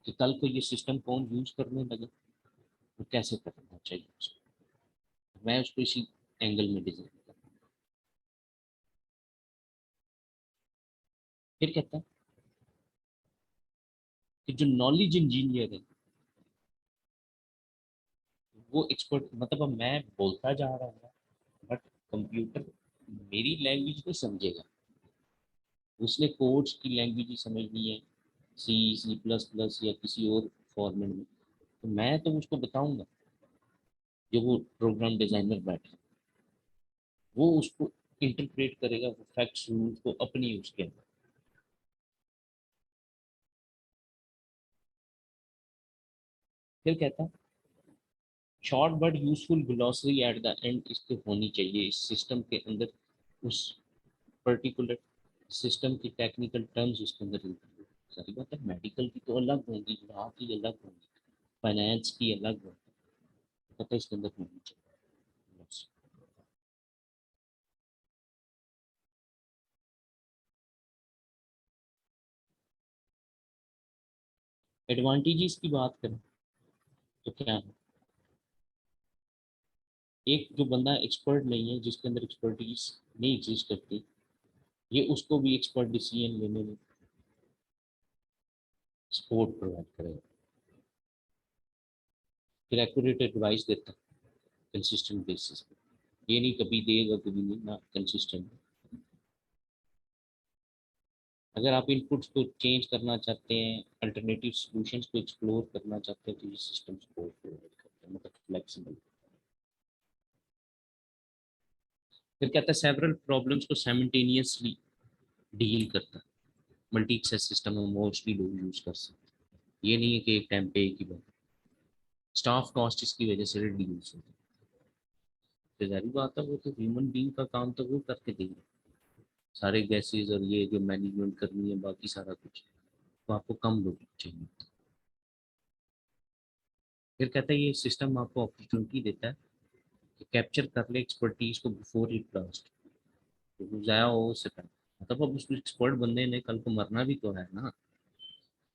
S1: कि कल को ये सिस्टम कौन यूज करने लगे और कैसे करना चाहिए उसको। मैं उसको इसी एंगल में डिजाइन करता हूँ। फिर कहता है कि जो नॉलेज इंजीनियर है वो एक्सपर्ट, मतलब अब मैं बोलता जा रहा हूँ बट कंप्यूटर मेरी लैंग्वेज को समझेगा। उसने कोड्स की लैंग्वेज ही समझनी है, सी, सी प्लस प्लस या किसी और फॉर्मेट में, तो मैं तो उसको बताऊंगा। जो वो प्रोग्राम डिजाइनर बैठा है वो उसको इंटरप्रेट करेगा वो फैक्ट्स रूल को अपनी उसके अंदर। फिर कहता है short but useful glossary at the end इसके होनी चाहिए इस सिस्टम के अंदर। उस पर्टिकुलर सिस्टम की टेक्निकल टर्म्स उसके अंदर include। सारी बात है, मेडिकल की तो अलग होंगी, लॉ की अलग होंगी, फाइनेंस की अलग होगी, पता है इसके अंदर होनी चाहिए बस। एडवांटेजेस की बात करें तो क्या है, एक जो बंदा एक्सपर्ट नहीं है जिसके अंदर एक्सपर्टीज नहीं एग्जिस्ट करती, ये उसको भी एक्सपर्ट डिसीजन लेने में सपोर्ट प्रोवाइड करेगा। फिर एक्यूरेट एडवाइस देता है कंसिस्टेंट बेसिस पे, ये नहीं कभी देगा कभी नहीं ना, कंसिस्टेंट। अगर आप इनपुट्स को चेंज करना चाहते हैं, अल्टरनेटिव सॉल्यूशंस को एक्सप्लोर करना चाहते हैं तो ये सिस्टम सपोर्ट प्रोवाइड करता है, मतलब फ्लेक्सिबल। फिर कहता है सेवरल प्रॉब्लम्स को साइमल्टेनियसली डील करता है। मल्टी एक्सेस सिस्टम में मोस्टली लोग यूज कर सकते हैं, ये नहीं है कि एक टाइम पे एक ही बात। स्टाफ कॉस्ट इसकी वजह से रिड्यूस होती है। तो जाहिर बात है वो तो ह्यूमन बीइंग का काम तो वो करके देंगे, सारे गैसेज और ये जो मैनेजमेंट करनी है बाकी सारा कुछ, तो आपको कम लोग चाहिए। फिर कहता है ये सिस्टम आपको अपॉर्चुनिटी देता है कि कैप्चर कर ले एक्सपर्टीज को बिफोर इट लास्ट, तो जाया हो उससे पहले। मतलब अब उस एक्सपर्ट बंदे ने कल को मरना भी तो है ना,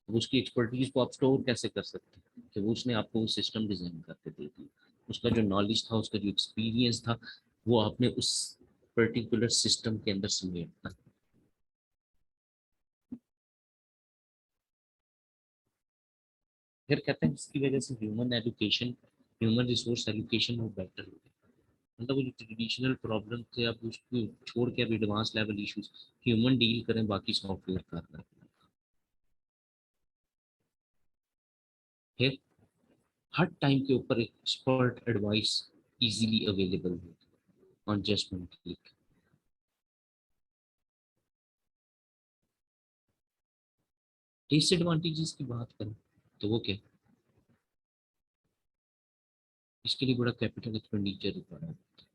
S1: अब उसकी एक्सपर्टीज को आप स्टोर कैसे कर सकते हैं कि वो उसने आपको वो सिस्टम डिजाइन करके दे दिया। उसका जो नॉलेज था, उसका जो एक्सपीरियंस था, वो आपने उस पर्टिकुलर सिस्टम के अंदर समेटना। फिर कहते हैं इसकी वजह से human education, human resource education वो बेटर हो गया। मतलब वो जो ट्रेडिशनल प्रॉब्लम थे अब उसको छोड़ के अब advance level issues human deal करें, बाकी सॉफ्टवेयर कर रहा है। फिर हर टाइम के ऊपर एक्सपर्ट एडवाइस इजीली अवेलेबल है on just one click. Disadvantages की बात करें तो वो क्या, इसके लिए बड़ा कैपिटल एक्सपेंडिचर रिक्वायर्ड है।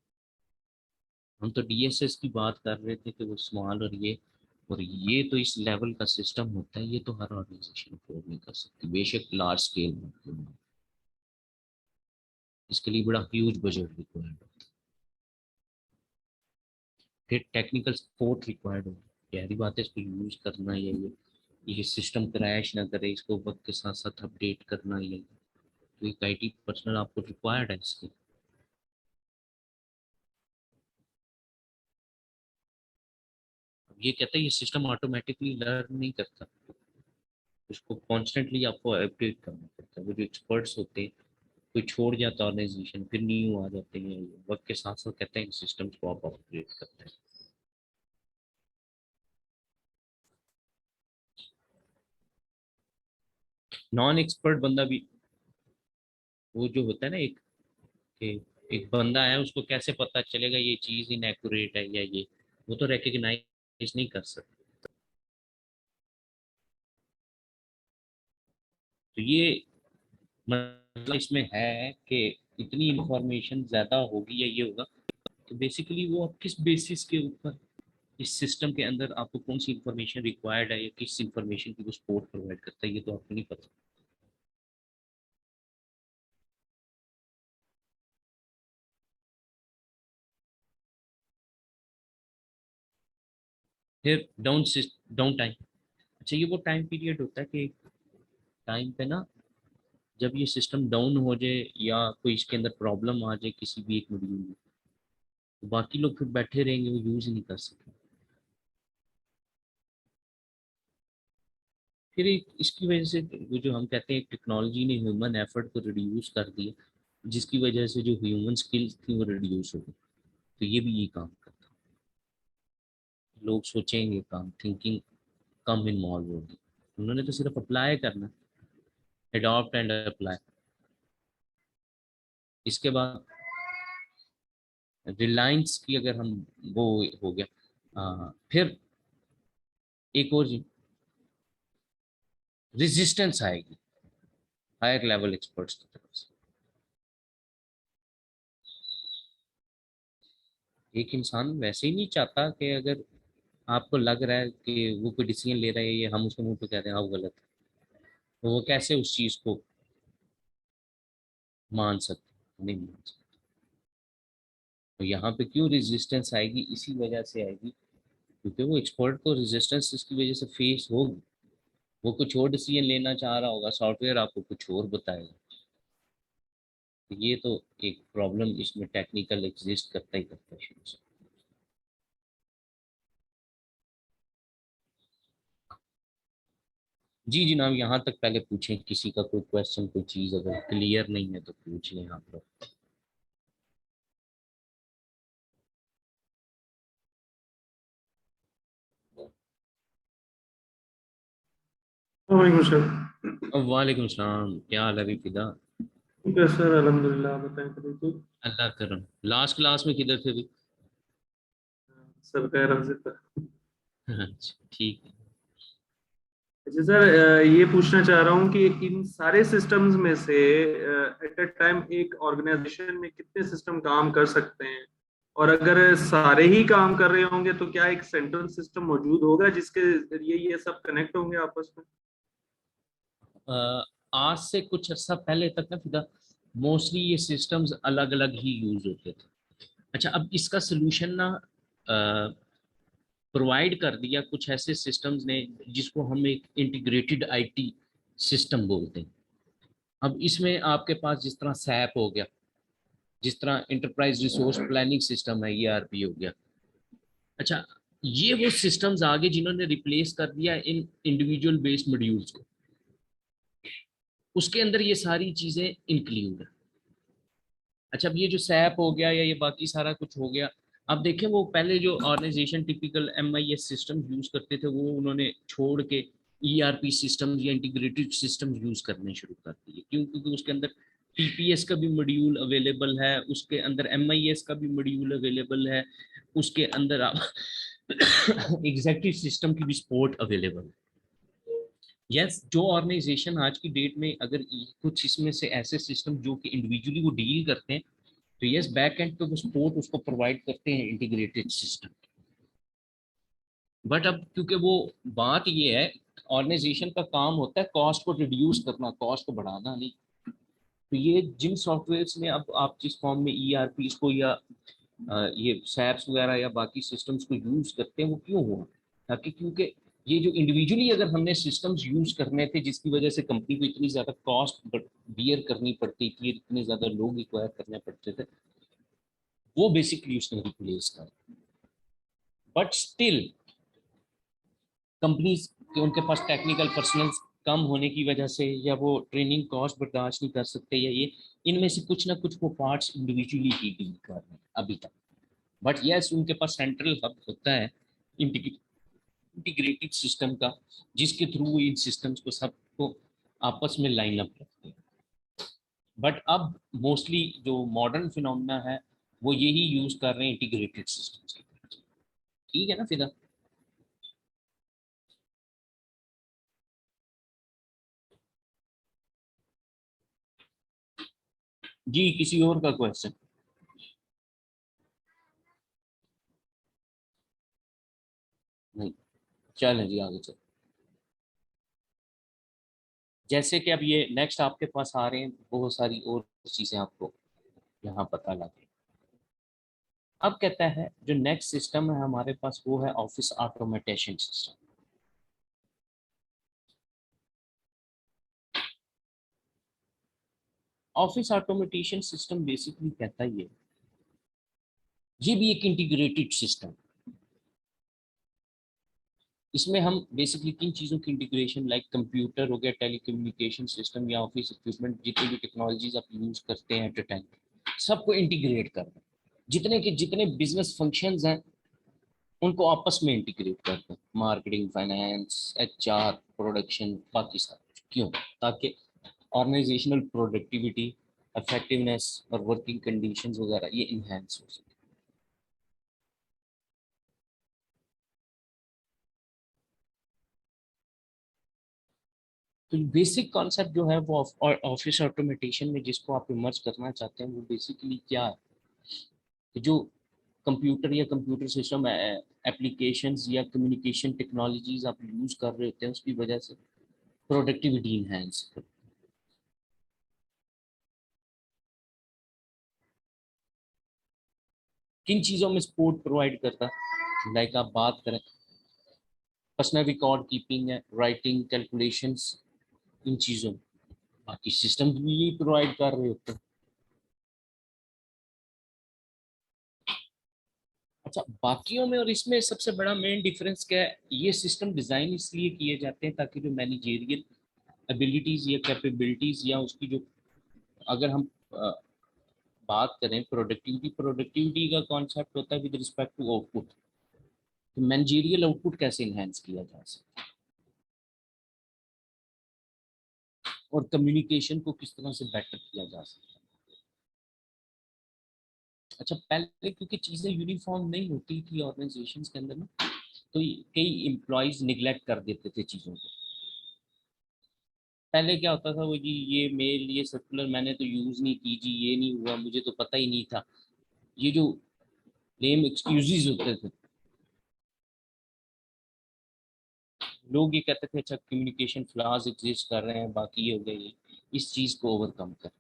S1: हम तो डीएसएस की बात कर रहे थे कि वो स्मॉल और ये तो इस लेवल का सिस्टम होता है, ये तो हर ऑर्गेनाइजेशन अफोर्ड नहीं कर सकती, बेशक लार्ज स्केल में। इसके लिए बड़ा ह्यूज बजट रिक्वायर्ड है। फिर टेक्निकल सपोर्ट रिक्वायर्ड हो, गहरी बात है, इसको यूज करना है ये सिस्टम क्रैश ना करे, इसको वक्त के साथ साथ अपडेट करना है, तो एक आईटी पर्सनल आपको रिक्वायर्ड है इसके। अब ये कहता है ये सिस्टम ऑटोमेटिकली लर्न नहीं करता, उसको कॉन्स्टेंटली आपको अपडेट करना पड़ता है। वो जो एक्सपर्ट्स होते हैं, कोई छोड़ जाता है ऑर्गेनाइजेशन, फिर न्यू आ जाते हैं, वक्त के साथ साथ कहते हैं सिस्टम्स को आप अपडेट करते हैं। नॉन एक्सपर्ट बंदा भी, वो जो होता है ना एक, कि एक बंदा है उसको कैसे पता चलेगा ये चीज इनएक्यूरेट है या ये, वो तो रिकग्नाइज नहीं कर सकता। तो ये मतलब इसमें है कि इतनी इंफॉर्मेशन ज्यादा होगी या ये होगा, तो बेसिकली वो आप किस बेसिस के ऊपर इस सिस्टम के अंदर आपको कौन सी इंफॉर्मेशन रिक्वायर्ड है या किस इंफॉर्मेशन की वो सपोर्ट प्रोवाइड करता है, ये तो आपको नहीं पता। फिर डाउन टाइम। अच्छा, ये वो टाइम पीरियड होता है कि टाइम पे ना, जब ये सिस्टम डाउन हो जाए या कोई इसके अंदर प्रॉब्लम आ जाए किसी भी एक मॉड्यूल में, तो बाकी लोग फिर बैठे रहेंगे, वो यूज ही नहीं कर सकेंगे। फिर इसकी वजह से वो जो हम कहते हैं टेक्नोलॉजी ने ह्यूमन एफर्ट को रिड्यूस कर दिया, जिसकी वजह से जो ह्यूमन स्किल्स थी वो रिड्यूस हो गई। तो ये भी ये काम करता है, लोग सोचेंगे काम, थिंकिंग कम इन्वॉल्व होगी। उन्होंने तो सिर्फ अप्लाई करना, अडॉप्ट एंड अप्लाई। इसके बाद रिलायंस की अगर हम, वो हो गया, फिर एक और रेजिस्टेंस आएगी हायर लेवल एक्सपर्ट्स की तरफ से। एक इंसान वैसे ही नहीं चाहता कि अगर आपको लग रहा है कि वो कोई डिसीजन ले रहा है, ये हम उसके मुंह पे कह रहे हैं हाँ वो गलत है, तो वो कैसे उस चीज को मान सकते, नहीं मान सकते। तो यहाँ पे क्यों रेजिस्टेंस आएगी, इसी वजह से आएगी क्योंकि वो एक्सपर्ट को रेजिस्टेंस इसकी वजह से फेस होगी। वो कुछ और डिसीजन लेना चाह रहा होगा, सॉफ्टवेयर आपको कुछ और बताएगा। तो ये तो एक प्रॉब्लम इसमें टेक्निकल एग्जिस्ट करता ही करता है शुरू से। जी जनाब, यहाँ तक पहले पूछें, किसी का कोई क्वेश्चन, कोई चीज़ अगर क्लियर नहीं है तो पूछ लें आप लोग।
S3: वालेकुम सर।
S1: वालेकुम सलाम, क्या हाल है अभी फिदा?
S3: बस सर अल्हम्दुलिल्लाह, बताएं कभी तो।
S1: अल्लाह करम। लास्ट क्लास में किधर थे अभी?
S3: सर खैर हाजिर था।
S1: अच्छा, ठीक है।
S3: अच्छा सर, ये पूछना चाह रहा हूँ कि इन सारे सिस्टम्स में से एट अ टाइम एक ऑर्गेनाइजेशन में कितने सिस्टम काम कर सकते हैं, और अगर सारे ही काम कर रहे होंगे तो क्या एक सेंट्रल सिस्टम मौजूद होगा जिसके जरिए ये सब कनेक्ट होंगे आपस में?
S1: आज से कुछ अर्सा पहले तक ना फिदा, मोस्टली ये सिस्टम्स अलग अलग ही यूज होते थे। अच्छा, अब इसका सोल्यूशन ना प्रोवाइड कर दिया कुछ ऐसे सिस्टम्स ने, जिसको हम एक इंटीग्रेटेड आईटी सिस्टम बोलते हैं। अब इसमें आपके पास जिस तरह सैप हो गया, जिस तरह इंटरप्राइज रिसोर्स प्लानिंग सिस्टम है, ईआरपी हो गया। अच्छा, ये वो सिस्टम्स आ गए जिन्होंने रिप्लेस कर दिया इन इंडिविजुअल बेस्ड मॉड्यूल्स को। उसके अंदर ये सारी चीजें इंक्लूड है। अच्छा, अब ये जो सैप हो गया या ये बाकी सारा कुछ हो गया, अब देखें वो पहले जो organisation typical MIS system use करते थे, वो उन्होंने छोड़ के ईआरपी सिस्टम या इंटीग्रेटेड सिस्टम यूज करने शुरू कर दिए। क्यों? क्योंकि उसके अंदर टीपीएस का भी मॉड्यूल अवेलेबल है, उसके अंदर एमआईएस का भी मॉड्यूल अवेलेबल है, उसके अंदर आप एग्जेक्टिव सिस्टम की भी सपोर्ट अवेलेबल है। यस, जो ऑर्गेनाइजेशन आज की डेट में अगर कुछ इसमें से ऐसे सिस्टम जो कि इंडिविजुअली वो डील करते हैं, तो यस बैक एंड पे वो सपोर्ट उसको प्रोवाइड करते हैं इंटीग्रेटेड सिस्टम। बट अब क्योंकि वो बात ये है, ऑर्गेनाइजेशन का काम होता है कॉस्ट को रिड्यूस करना, कॉस्ट को बढ़ाना नहीं। तो ये जिन सॉफ्टवेयर्स में अब आप जिस फॉर्म में ईआरपी को या ये सैप्स वगैरह या बाकी सिस्टम्स को यूज करते हैं, वो क्यों हुआ? ताकि क्योंकि ये जो इंडिविजुअली अगर हमने सिस्टम्स यूज करने थे, जिसकी वजह से कंपनी को इतनी ज्यादा कॉस्ट बियर करनी पड़ती थी, इतने ज्यादा लोग रिक्वायर करने पड़ते थे, वो बेसिकली उसने रिप्लेस कर। बट स्टिल कंपनीज के उनके पास टेक्निकल पर्सनल कम होने की वजह से, या वो ट्रेनिंग कॉस्ट बर्दाश्त नहीं कर सकते, या ये इनमें से कुछ ना कुछ वो पार्ट्स इंडिविजुअली ही डील कर रहे हैं अभी तक। बट यस, उनके पास सेंट्रल हब होता है इंटीग्रेटेड सिस्टम का, जिसके थ्रू इन सिस्टम्स को सबको आपस में लाइन अप रखते हैं। बट अब मोस्टली जो मॉडर्न फिनोमेना है वो यही यूज कर रहे हैं इंटीग्रेटेड सिस्टम्स की तरफ। ठीक है ना फिर? जी किसी और का क्वेश्चन? नहीं, चलें जी आगे चल। जैसे कि अब ये नेक्स्ट आपके पास आ रहे हैं बहुत सारी और चीजें आपको यहाँ पता लगे। अब कहता है जो नेक्स्ट सिस्टम है हमारे पास वो है office automation system. Office automation system basically कहता ये भी एक इंटीग्रेटेड सिस्टम। इसमें हम बेसिकली किन चीज़ों की इंटीग्रेशन लाइक कंप्यूटर हो गया, टेलीकम्युनिकेशन सिस्टम या ऑफिस इक्विपमेंट, जितनी भी टेक्नोलॉजीज आप यूज करते हैं एट अ टाइम, सबको इंटीग्रेट कर रहे हैं। जितने के जितने बिजनेस फंक्शंस हैं उनको आपस में इंटीग्रेट करते हैं, मार्केटिंग, फाइनेंस, एचआर, प्रोडक्शन, बाकी सब कुछ। क्यों? ताकि ऑर्गेनाइजेशनल प्रोडक्टिविटी, इफेक्टिवनेस और वर्किंग कंडीशंस वगैरह ये इन्हेंस हो सके। तो बेसिक कॉन्सेप्ट जो है वो ऑफिस ऑटोमेटेशन में जिसको आप इमर्ज करना चाहते हैं वो बेसिकली क्या है कि जो कंप्यूटर या कंप्यूटर सिस्टम एप्लीकेशंस या कम्युनिकेशन टेक्नोलॉजीज आप यूज कर रहे होते हैं उसकी वजह से प्रोडक्टिविटी इनहेंस कर। किन चीज़ों में सपोर्ट प्रोवाइड करता है? लाइक आप बात करें पर्सनल रिकॉर्ड कीपिंग है, राइटिंग, कैलकुलेशंस, इन चीज़ों में बाकी सिस्टम भी यही प्रोवाइड कर रहे होते हैं। अच्छा, बाकियों में और इसमें सबसे बड़ा मेन डिफरेंस क्या है? ये सिस्टम डिज़ाइन इसलिए किए जाते हैं ताकि जो मैनेजेरियल एबिलिटीज़ या कैपेबिलिटीज़ या उसकी जो, अगर हम बात करें प्रोडक्टिविटी, प्रोडक्टिविटी का कॉन्सेप्ट होता है विद रिस्पेक्ट टू आउटपुट। तो मैनेजेरियल आउटपुट कैसे इन्हेंस किया जा सकता है और कम्युनिकेशन को किस तरह से बेटर किया जा सकता है। अच्छा, पहले क्योंकि चीज़ें यूनिफॉर्म नहीं होती थी ऑर्गेनाइजेशंस के अंदर में, तो कई एम्प्लॉयज निगलेक्ट कर देते थे चीज़ों को। पहले क्या होता था वो जी ये मेल ये सर्कुलर मैंने तो यूज़ नहीं की जी, ये नहीं हुआ, मुझे तो पता ही नहीं था। ये जो लेम एक्सक्यूजेज होते थे, लोग ये कहते थे अच्छा कम्युनिकेशन फ्लॉज एग्जिस्ट कर रहे हैं, बाकी ये हो गए ये, इस चीज़ को ओवरकम कर।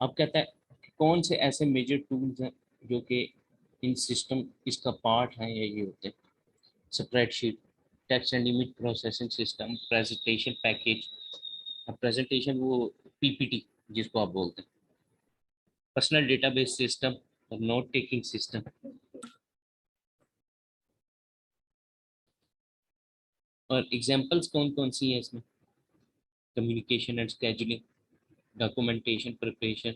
S1: अब कहता है कि कौन से ऐसे मेजर टूल्स हैं जो कि इन सिस्टम इसका पार्ट हैं या ये होते हैं? Spreadsheet, text and image processing system, presentation package. अब प्रेजेंटेशन वो पीपीटी जिसको आप बोलते हैं, पर्सनल डेटाबेस सिस्टम और नोट टेकिंग सिस्टम। और एग्जांपल्स कौन कौन सी हैं इसमें? Communication and scheduling, documentation preparation,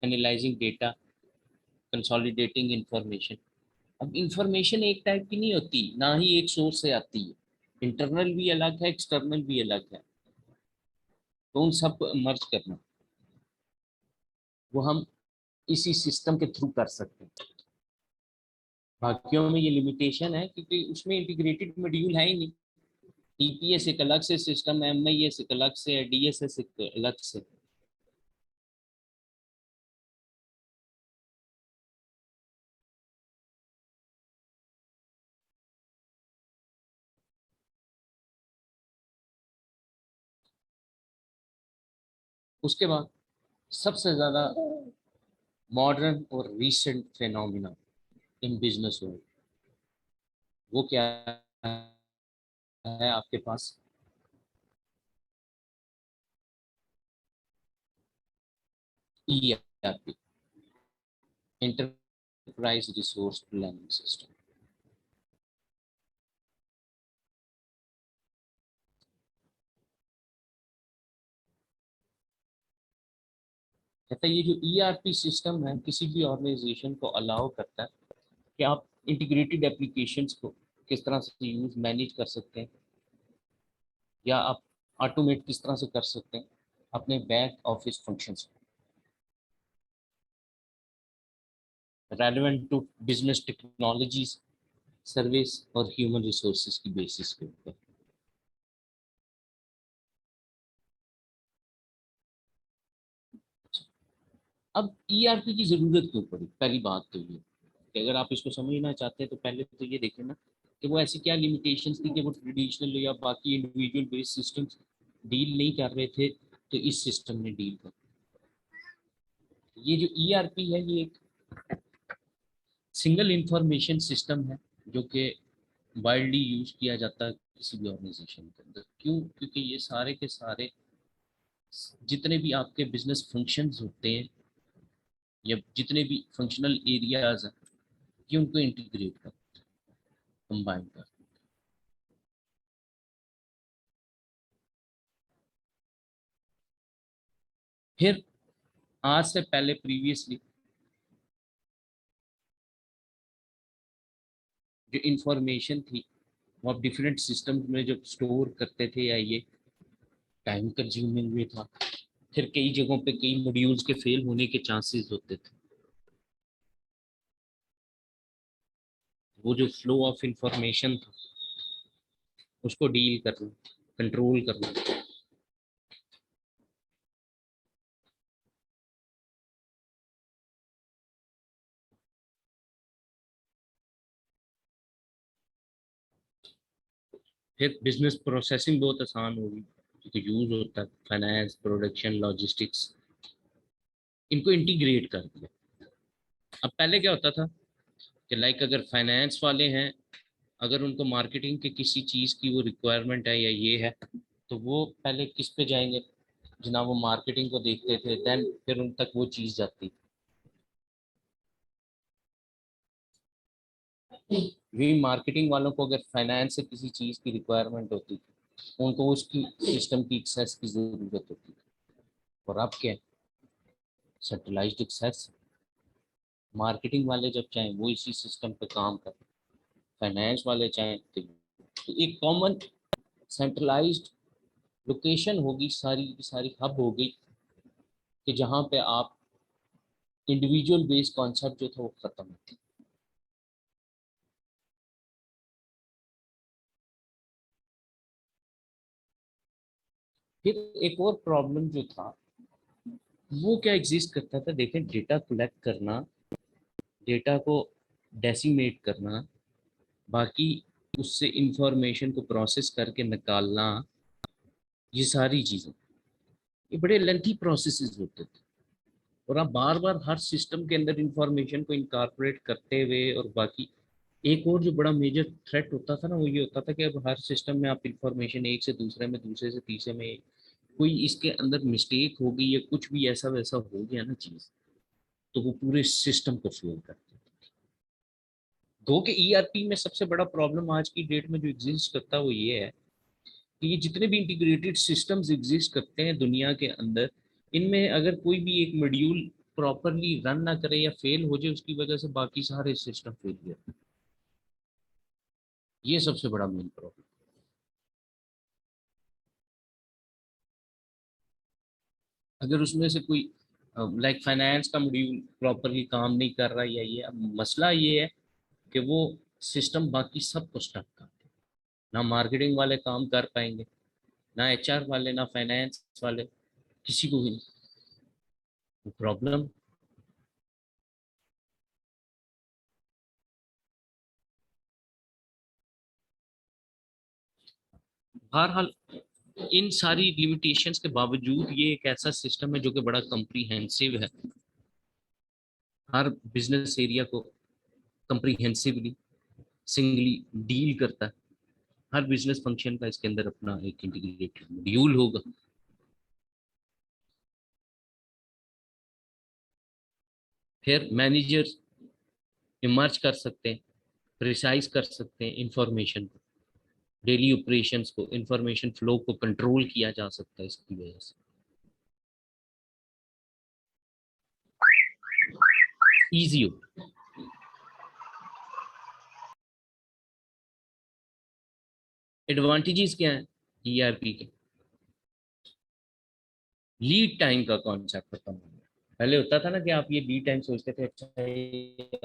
S1: analysing data, consolidating information. अब इंफॉर्मेशन एक टाइप की नहीं होती, ना ही एक सोर्स से आती है। इंटरनल भी अलग है, एक्सटर्नल भी अलग है। तो उन सब मर्ज करना वो हम इसी सिस्टम के थ्रू कर सकते हैं। बाकियों में ये लिमिटेशन है क्योंकि उसमें इंटीग्रेटेड मॉड्यूल है ही नहीं। टीपीएस एक अलग से सिस्टम है, एमआईएस एक अलग से है, डीएसएस एक अलग से। उसके बाद सबसे ज्यादा मॉडर्न और recent phenomena in business world वो क्या है आपके पास? ERP, enterprise resource planning system. कहता है ये जो ईआरपी सिस्टम है किसी भी ऑर्गेनाइजेशन को अलाउ करता है कि आप इंटीग्रेटेड एप्लीकेशंस को किस तरह से यूज मैनेज कर सकते हैं, या आप ऑटोमेट किस तरह से कर सकते हैं अपने back office functions relevant to business technologies, service और ह्यूमन रिसोर्सेज की बेसिस के ऊपर। अब ईआरपी की जरूरत क्यों पड़ी? पहली बात तो ये कि अगर आप इसको समझना चाहते हैं तो पहले तो ये देखें ना कि वो ऐसी क्या लिमिटेशंस थी कि वो ट्रेडिशनल या बाकी इंडिविजुअल बेस्ड सिस्टम्स डील नहीं कर रहे थे, तो इस सिस्टम ने डील कर। ये जो ईआरपी है ये एक सिंगल इंफॉर्मेशन सिस्टम है जो कि वाइडली यूज किया जाता है किसी भी ऑर्गेनाइजेशन के अंदर। क्यों? क्योंकि ये सारे के सारे जितने भी आपके बिजनेस फंक्शंस होते हैं या जितने भी फंक्शनल एरियाज हैं, ये उनको इंटीग्रेट कर, कंबाइन कर। फिर आज से पहले प्रीवियसली जो इंफॉर्मेशन थी वो आप डिफरेंट सिस्टम्स में जब स्टोर करते थे, या ये टाइम कंज्यूमिंग भी था। फिर कई जगहों पे कई मॉड्यूल्स के फेल होने के चांसेस होते थे। वो जो फ्लो ऑफ इंफॉर्मेशन था उसको डील करना, कंट्रोल करना। फिर बिजनेस प्रोसेसिंग बहुत आसान होगी क्योंकि यूज होता है फाइनेंस, प्रोडक्शन, लॉजिस्टिक्स, इनको इंटीग्रेट कर दिया। अब पहले क्या होता था कि लाइक अगर फाइनेंस वाले हैं, अगर उनको मार्केटिंग के किसी चीज़ की वो रिक्वायरमेंट है या ये है, तो वो पहले किस पे जाएंगे? जनाब वो मार्केटिंग को देखते थे, देन फिर उन तक वो चीज़ जाती। वही मार्केटिंग वालों को अगर फाइनेंस से किसी चीज़ की रिक्वायरमेंट होती थी, उनको उसकी सिस्टम की एक्सेस की ज़रूरत होती थी। और अब क्या, सेंट्रलाइज्ड एक्सेस। मार्केटिंग वाले जब चाहें वो इसी सिस्टम पे काम करें, फाइनेंस वाले चाहें तो एक कॉमन सेंट्रलाइज्ड लोकेशन होगी, सारी की सारी हब हो गई कि जहाँ पे आप इंडिविजुअल बेस्ड कॉन्सेप्ट जो था वो खत्म होती। फिर एक और प्रॉब्लम जो था वो क्या एग्जिस्ट करता था, देखें, डेटा कलेक्ट करना, डेटा को डेसिमेट करना, बाकी उससे इंफॉर्मेशन को प्रोसेस करके निकालना, ये सारी चीज़ें ये बड़े लेंथी प्रोसेसेस होते थे। और आप बार बार हर सिस्टम के अंदर इंफॉर्मेशन को इनकारपोरेट करते हुए, और बाकी एक और जो बड़ा मेजर थ्रेट होता था ना वो ये होता था कि अब हर सिस्टम में आप इंफॉर्मेशन एक से दूसरे में, दूसरे से तीसरे में कोई इसके अंदर मिस्टेक हो गई या कुछ भी ऐसा वैसा हो गया ना चीज, तो वो पूरे सिस्टम को फेल करते। दो के ईआरपी में सबसे बड़ा प्रॉब्लम आज की डेट में जो एग्जिस्ट करता है वो ये है कि ये जितने भी इंटीग्रेटेड सिस्टम्स एग्जिस्ट करते हैं दुनिया के अंदर, इनमें अगर कोई भी एक मॉड्यूल प्रॉपरली रन ना करे या फेल हो जाए, उसकी वजह से बाकी सारे सिस्टम फेल हो जाते हैं। ये सबसे बड़ा मेन प्रॉब्लम। अगर उसमें से कोई लाइक फाइनेंस का मॉड्यूल प्रॉपरली काम नहीं कर रहा, या ये, अब मसला ये है कि वो सिस्टम बाकी सबको स्टक कर दे। ना मार्केटिंग वाले काम कर पाएंगे, ना एचआर वाले, ना फाइनेंस वाले, किसी को भी प्रॉब्लम। बहरहाल इन सारी लिमिटेशंस के बावजूद ये एक ऐसा सिस्टम है जो कि बड़ा कम्प्रीहेंसिव है, हर बिजनेस एरिया को कम्प्रीहेंसिवली सिंगली डील करता है। हर बिजनेस फंक्शन का इसके अंदर अपना एक इंटीग्रेटेड मॉड्यूल होगा। फिर मैनेजर इमर्ज कर सकते हैं, प्रिसाइज कर सकते हैं इंफॉर्मेशन को, डेली ऑपरेशंस को, इंफॉर्मेशन फ्लो को कंट्रोल किया जा सकता है इसकी वजह से। ईजी हो एडवांटेजेस क्या है ईआरपी के? लीड टाइम का कॉन्सेप्ट खत्म हो गया। पहले होता था ना कि आप ये लीड टाइम सोचते थे, अच्छा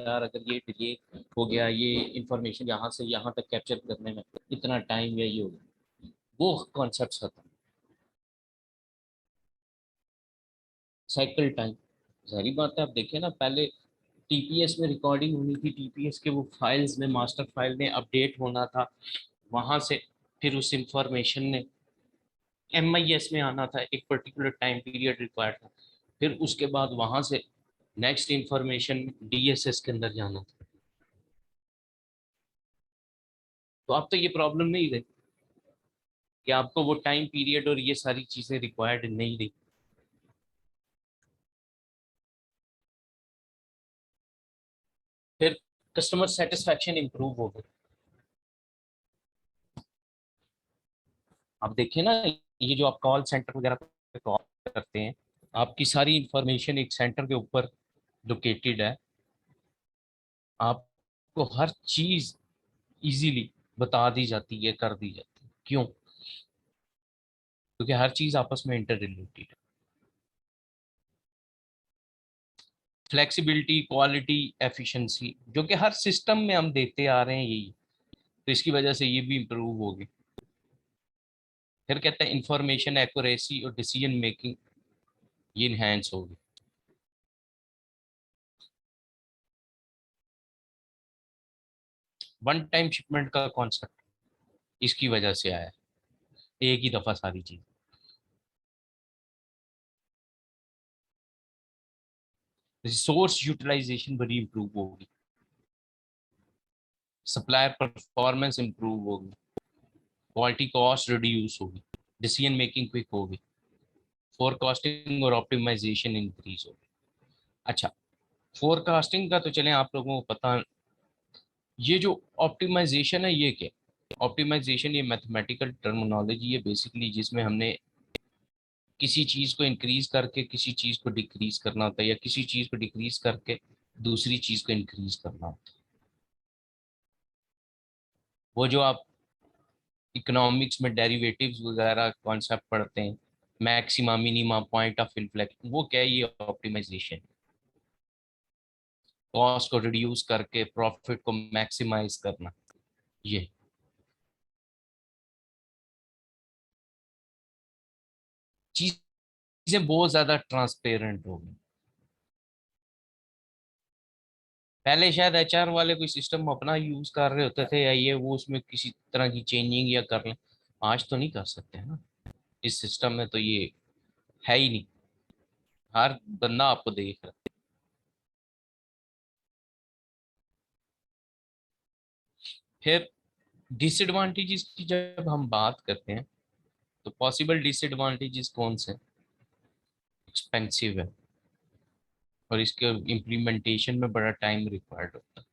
S1: यार अगर ये डिले हो गया, ये इंफॉर्मेशन यहाँ से यहाँ तक कैप्चर करने में इतना टाइम या ये हो गया, वो कॉन्सेप्ट खत्म। साइकिल टाइम, सारी बात है, आप देखिए ना, पहले टीपीएस में रिकॉर्डिंग होनी थी, टीपीएस के वो फाइल्स में, मास्टर फाइल में अपडेट होना था, वहां से फिर उस इंफॉर्मेशन ने एमआईएस में आना था, एक पर्टिकुलर टाइम पीरियड रिक्वायर्ड था, फिर उसके बाद वहां से नेक्स्ट इंफॉर्मेशन डीएसएस के अंदर जाना था। तो अब तो ये प्रॉब्लम नहीं रही कि आपको वो टाइम पीरियड और ये सारी चीजें रिक्वायर्ड नहीं रही। फिर कस्टमर सेटिस्फैक्शन इंप्रूव हो गई। आप देखिए ना, ये जो आप कॉल सेंटर वगैरह पे कॉल करते हैं, आपकी सारी इंफॉर्मेशन एक सेंटर के ऊपर लोकेटेड है, आपको हर चीज इजीली बता दी जाती है, कर दी जाती है। क्यों? क्योंकि हर चीज आपस में इंटर रिलेटेड है। फ्लेक्सिबिलिटी, क्वालिटी, एफिशिएंसी, जो कि हर सिस्टम में हम देखते आ रहे हैं यही, तो इसकी वजह से ये भी इम्प्रूव होगी। फिर कहते हैं इंफॉर्मेशन एक्यूरेसी और डिसीजन मेकिंग ये इनहेंस होगी। वन टाइम शिपमेंट का कॉन्सेप्ट इसकी वजह से आया है, एक ही दफा सारी चीज। रिसोर्स यूटिलाइजेशन बड़ी इंप्रूव होगी, सप्लायर परफॉर्मेंस इंप्रूव होगी, क्वालिटी कॉस्ट रिड्यूस होगी, डिसीजन मेकिंग क्विक होगी, फोरकास्टिंग और ऑप्टिमाइजेशन इंक्रीज होगी। अच्छा, फोरकास्टिंग का तो चले आप लोगों को पता, ये जो ऑप्टिमाइजेशन है ये क्या? ऑप्टिमाइजेशन ये मैथमेटिकल टर्मिनोलॉजी है बेसिकली, जिसमें हमने किसी चीज को इंक्रीज करके किसी चीज को डिक्रीज करना होता है, या किसी चीज को डिक्रीज करके दूसरी चीज को इंक्रीज करना होता है। वो जो आप इकोनॉमिक्स में डेरिवेटिव्स वगैरह कॉन्सेप्ट पढ़ते हैं, maxima minima point of inflection, वो क्या है? ये ऑप्टिमाइजेशन, कॉस्ट को रिड्यूस करके प्रॉफिट को मैक्सिमाइज करना। ये चीजें बहुत ज्यादा ट्रांसपेरेंट हो गई। पहले शायद एचआर वाले कोई सिस्टम अपना यूज कर रहे होते थे, या ये वो उसमें किसी तरह की चेंजिंग या कर लें, आज तो नहीं कर सकते हैं ना, इस सिस्टम में तो ये है ही नहीं, हर बंदा आपको देख रहा है। फिर डिसएडवांटेजेस की जब हम बात करते हैं, तो पॉसिबल डिसएडवांटेजेस कौन से? एक्सपेंसिव है, और इसके इम्प्लीमेंटेशन में बड़ा टाइम रिक्वायर्ड होता है,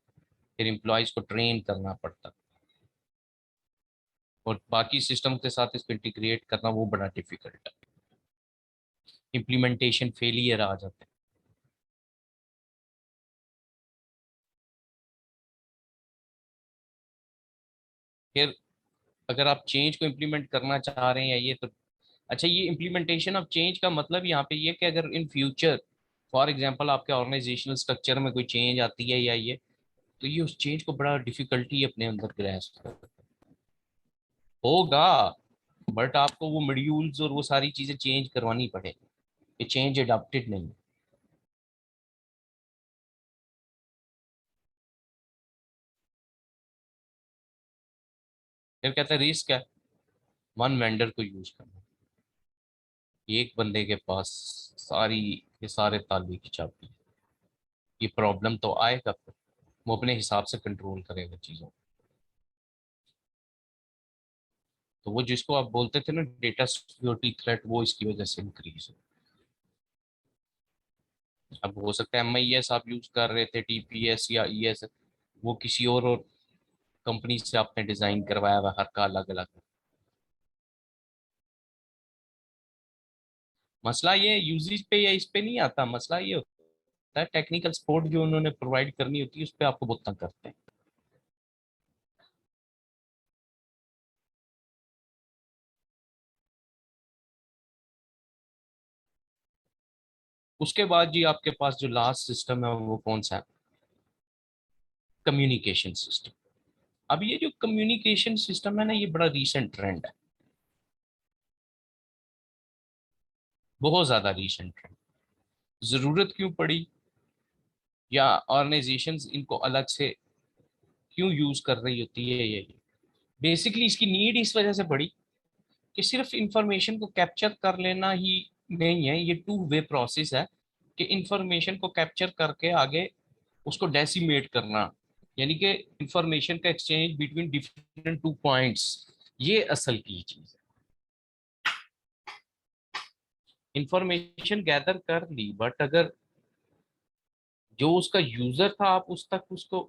S1: फिर एम्प्लॉयज को ट्रेन करना पड़ता है, और बाकी सिस्टम के साथ इसको इंटीग्रेट करना वो बड़ा डिफिकल्ट है, इम्प्लीमेंटेशन फेलियर आ जाता है। फिर अगर आप चेंज को इम्प्लीमेंट करना चाह रहे हैं या ये तो, अच्छा, ये इम्प्लीमेंटेशन ऑफ चेंज का मतलब यहाँ पे ये कि अगर इन फ्यूचर फॉर एग्जांपल आपके ऑर्गेनाइजेशनल स्ट्रक्चर में कोई चेंज आती है या ये, तो ये उस चेंज को बड़ा डिफिकल्टी अपने अंदर ग्रैस्प होगा, बट आपको वो मॉड्यूल्स और वो सारी चीजें चेंज करवानी पड़ेगी, ये चेंज अडॉप्टेड नहीं है। फिर कहते हैं रिस्क है, वन वेंडर को यूज करना, एक बंदे के पास सारी ये सारे ताले की चाबी है। ये प्रॉब्लम तो आएगा, फिर वो अपने हिसाब से कंट्रोल करेगा चीजों को। तो वो जिसको आप बोलते थे ना डेटा सिक्योरिटी थ्रेट, वो इसकी वजह से इंक्रीज है। अब हो सकता है एमआईएस आप यूज कर रहे थे, टीपीएस या ईएस, वो किसी और कंपनी से आपने डिजाइन करवाया हुआ, हर का अलग अलग। मसला ये यूजेज पे या इस पे नहीं आता, मसला ये होता है टेक्निकल सपोर्ट जो उन्होंने प्रोवाइड करनी होती है उस पर आपको बहुत तंग करते हैं। उसके बाद जी आपके पास जो लास्ट सिस्टम है वो कौन सा है? Communication system. अब ये जो कम्युनिकेशन सिस्टम है ना, ये बड़ा रीसेंट ट्रेंड है, बहुत ज्यादा रीसेंट ट्रेंड। जरूरत क्यों पड़ी, या ऑर्गेनाइजेशंस इनको अलग से क्यों यूज कर रही होती है, ये बेसिकली इसकी नीड इस वजह से पड़ी कि सिर्फ इंफॉर्मेशन को कैप्चर कर लेना ही नहीं है, ये टू वे प्रोसेस है कि इंफॉर्मेशन को कैप्चर करके आगे उसको डेसिमेट करना, यानी कि इंफॉर्मेशन का exchange between different two points, ये असल की चीज है। इंफॉर्मेशन गैदर कर ली, बट अगर जो उसका यूजर था आप उस तक उसको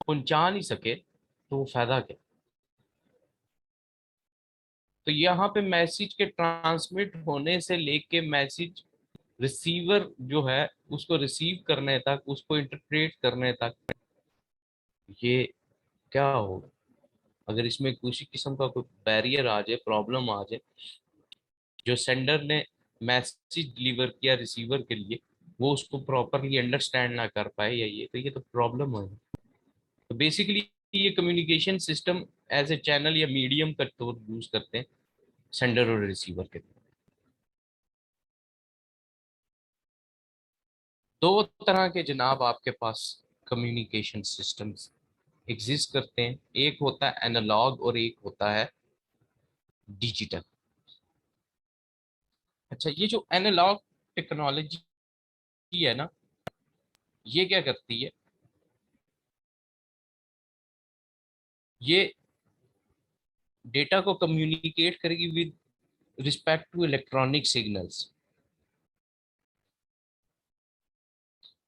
S1: पहुंचा नहीं सके तो वो फायदा क्या? तो यहाँ पे मैसेज के ट्रांसमिट होने से लेके मैसेज रिसीवर जो है उसको रिसीव करने तक, उसको इंटरप्रेट करने तक, ये क्या होगा अगर इसमें किसी किस्म का कोई बैरियर आ जाए, प्रॉब्लम आ जाए, जो सेंडर ने मैसेज डिलीवर किया रिसीवर के लिए वो उसको प्रॉपरली अंडरस्टैंड ना कर पाए, या ये तो प्रॉब्लम है। तो बेसिकली ये communication system as a channel या मीडियम का तौर यूज करते हैं सेंडर और रिसीवर के। दो तरह के जनाब आपके पास कम्युनिकेशन सिस्टम्स एग्जिस्ट करते हैं, एक होता है एनालॉग और एक होता है डिजिटल। अच्छा, ये जो एनालॉग टेक्नोलॉजी है ना, ये क्या करती है, ये डेटा को कम्युनिकेट करेगी with respect to electronic signals,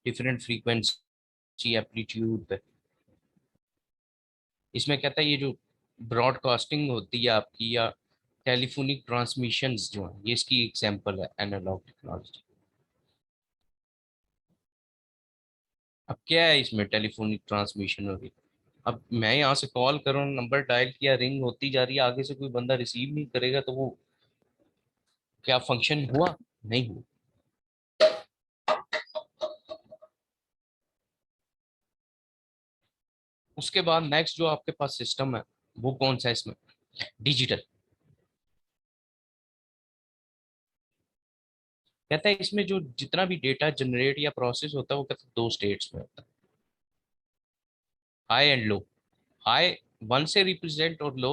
S1: different frequency amplitude पे। इसमें कहता है ये जो ब्रॉडकास्टिंग होती है आपकी, या टेलीफोनिक ट्रांसमिशंस जो है, ये इसकी एग्जांपल है एनालॉग टेक्नोलॉजी। अब क्या है इसमें, टेलीफोनिक ट्रांसमिशन हो रही, अब मैं यहाँ से कॉल करूँ, नंबर डायल किया, रिंग होती जा रही है, आगे से कोई बंदा रिसीव नहीं करेगा तो वो क्या फंक्शन हुआ? नहीं हुआ। उसके बाद नेक्स्ट जो आपके पास सिस्टम है वो कौन सा है इसमें? डिजिटल। कहता है इसमें जो जितना भी डेटा जनरेट या प्रोसेस होता है वो कहता है दो स्टेट्स में होता है, high and low. High one से रिप्रेजेंट और लो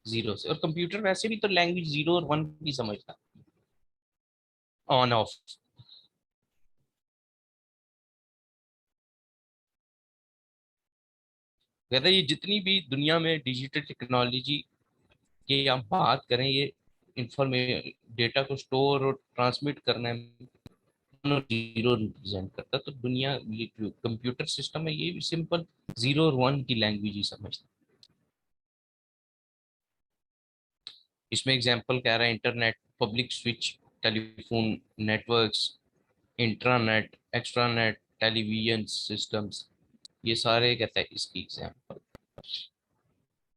S1: जीरो से। और कंप्यूटर वैसे भी तो लैंग्वेज जीरो और वन भी समझता, ऑन ऑफ। कहता है ये जितनी भी दुनिया में डिजिटल टेक्नोलॉजी की हम बात करें, ये इंफॉर्मेशन डेटा को स्टोर और ट्रांसमिट करने में जीरो रिप्रेजेंट करता है। तो दुनिया ये जो कंप्यूटर सिस्टम है ये भी सिंपल जीरो और वन की लैंग्वेज ही समझता है। इसमें एग्जांपल कह रहा है internet, public switch, telephone networks, intranet, extranet, television systems, ये सारे कहता है इसकी एग्जांपल।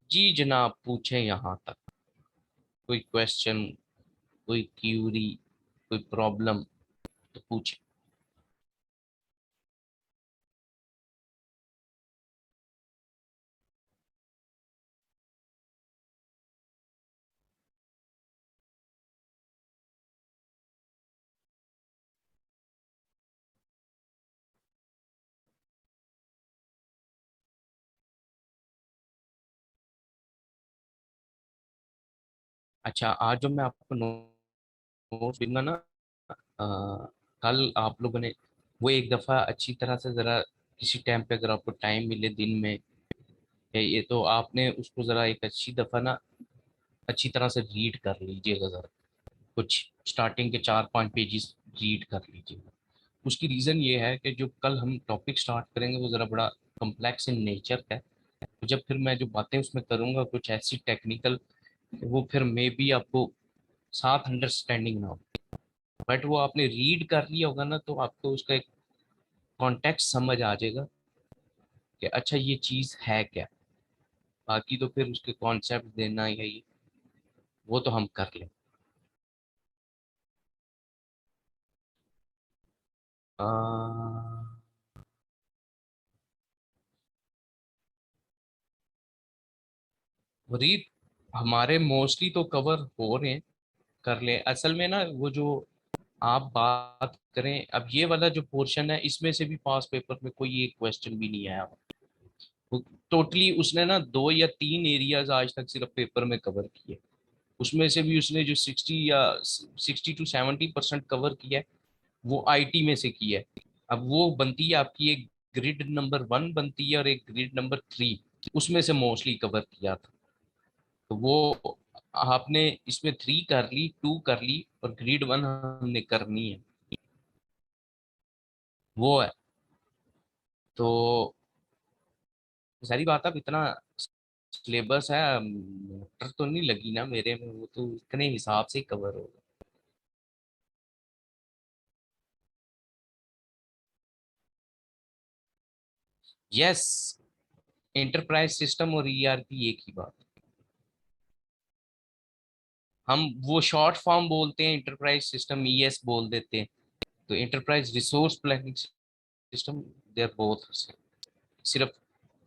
S1: जी जनाब, पूछें यहाँ तक कोई क्वेश्चन, कोई क्यूरी, कोई प्रॉब्लम तो पूछें। अच्छा, आज जो मैं आपको नोट दूंगा ना, अ, कल आप लोगों ने वो एक दफ़ा अच्छी तरह से ज़रा किसी टाइम पे अगर आपको टाइम मिले दिन में, ये तो आपने उसको ज़रा एक अच्छी दफ़ा ना अच्छी तरह से रीड कर लीजिएगा ज़रा, कुछ स्टार्टिंग के 4-5 पेजेस रीड कर लीजिएगा। उसकी रीज़न ये है कि जो कल हम टॉपिक स्टार्ट करेंगे वो ज़रा बड़ा कम्प्लेक्स इन नेचर का है। तो जब फिर मैं जो बातें उसमें करूँगा कुछ ऐसी टेक्निकल, वो फिर मे बी आपको साथ अंडरस्टैंडिंग ना हो, बट वो आपने रीड कर लिया होगा ना तो आपको उसका एक कॉन्टेक्स्ट समझ आ जाएगा कि अच्छा ये चीज़ है क्या। बाकी तो फिर उसके कॉन्सेप्ट देना या ये वो तो हम कर लें। रीत हमारे मोस्टली तो कवर हो रहे हैं, कर ले असल में ना। वो जो आप बात करें, अब ये वाला जो पोर्शन है इसमें से भी पास पेपर में कोई एक क्वेश्चन भी नहीं आया। वो टोटली उसने ना 2 या 3 एरियाज आज तक सिर्फ पेपर में कवर किए। उसमें से भी उसने जो 60 to 70% कवर किया है वो आईटी में से किया है। अब वो बनती है आपकी एक ग्रिड नंबर 1 बनती है और एक ग्रिड नंबर 3, उसमें से मोस्टली कवर किया था। तो वो आपने इसमें 3 कर ली, 2 कर ली और ग्रिड 1 हमने करनी है, वो है। तो सारी बात, अब इतना सिलेबस है, मोटर तो नहीं लगी ना मेरे में, वो तो इतने हिसाब से ही कवर होगा। यस, एंटरप्राइज सिस्टम और ईआरपी एक ही बात। हम वो शॉर्ट फॉर्म बोलते हैं, एंटरप्राइज सिस्टम ईएस बोल देते हैं। तो enterprise resource planning system, they are both. सिर्फ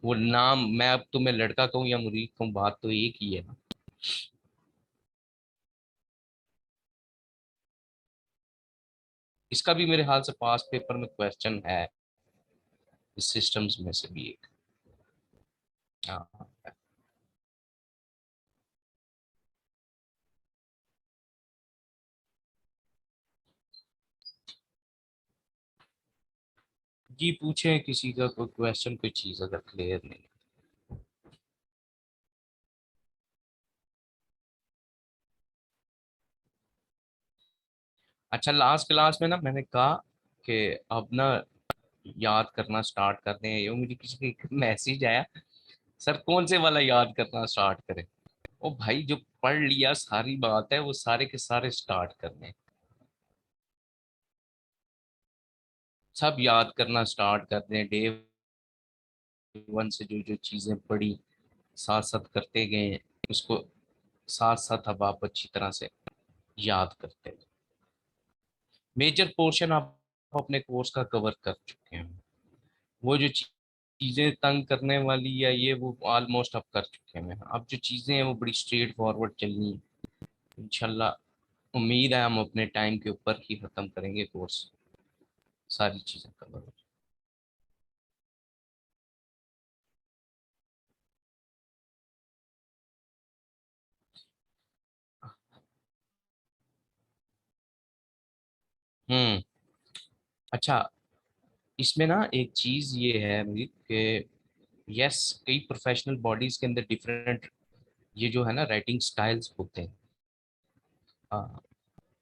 S1: वो नाम, मैं अब तुम्हें लड़का कहूँ या मुरीद कहूँ, बात तो एक ही है ना। इसका भी मेरे हाल से पास पेपर में क्वेश्चन है, इस सिस्टम्स में से भी एक। हाँ जी, पूछे किसी का कोई क्वेश्चन, कोई चीज अगर क्लियर नहीं। अच्छा, लास्ट क्लास में ना मैंने कहा कि अब ना याद करना स्टार्ट करते हैं। ये मुझे किसी का मैसेज आया, सर कौन से वाला याद करना स्टार्ट करें। ओ भाई, जो पढ़ लिया सारी बात है वो सारे के सारे स्टार्ट करने, सब याद करना स्टार्ट करते हैं। डे 1 से जो जो चीजें पढ़ी, साथ साथ करते गए, उसको साथ साथ अब आप अच्छी तरह से याद करते हैं। मेजर पोर्शन आप अपने कोर्स का कवर कर चुके हैं। वो जो चीजें तंग करने वाली या ये वो ऑलमोस्ट अब कर चुके हैं। अब जो चीजें हैं वो बड़ी स्ट्रेट फॉरवर्ड चलनी है इंशाल्लाह। उम्मीद है हम अपने टाइम के ऊपर ही खत्म करेंगे कोर्स, सारी चीजें कवर हो जाए। अच्छा, इसमें ना एक चीज ये है मेरी कि यस, कई प्रोफेशनल बॉडीज के अंदर डिफरेंट ये जो है ना राइटिंग स्टाइल्स होते हैं।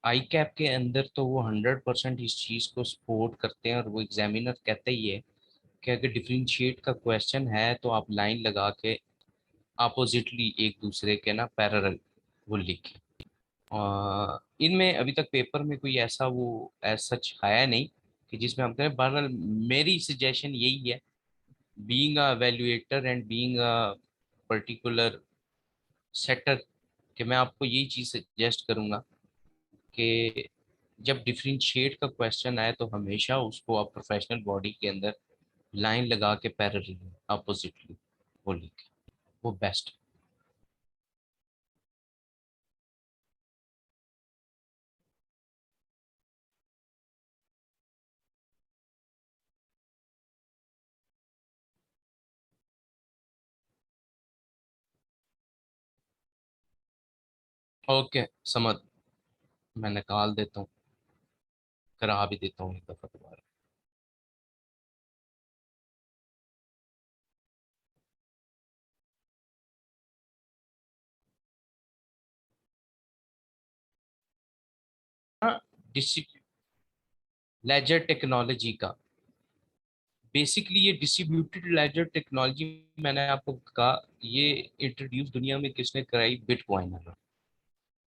S1: आई कैप के अंदर तो वो 100% इस चीज को सपोर्ट करते हैं, और वो एग्जामिनर कहते ही है कि अगर डिफरेंशिएट का क्वेश्चन है तो आप लाइन लगा के अपोजिटली एक दूसरे के ना पैरेलल वो लिखें। इनमें अभी तक पेपर में कोई ऐसा वो एज सच आया नहीं कि जिसमें हम करें। बहरहाल मेरी सजेशन यही है, being a evaluator and being a particular setter, कि मैं आपको यही चीज सजेस्ट करूंगा कि जब डिफरेंशिएट का क्वेश्चन आए तो हमेशा उसको आप प्रोफेशनल बॉडी के अंदर लाइन लगा के पैरेलल अपोजिटली वो लिखें, वो बेस्ट। ओके, समझ, मैं निकाल देता हूँ, करा भी देता हूँ एक दफा दोबारा। हाँ, लेजर टेक्नोलॉजी का, बेसिकली ये डिस्ट्रीब्यूटेड लेजर टेक्नोलॉजी, मैंने आपको कहा ये इंट्रोड्यूस दुनिया में किसने कराई, बिटकॉइन है।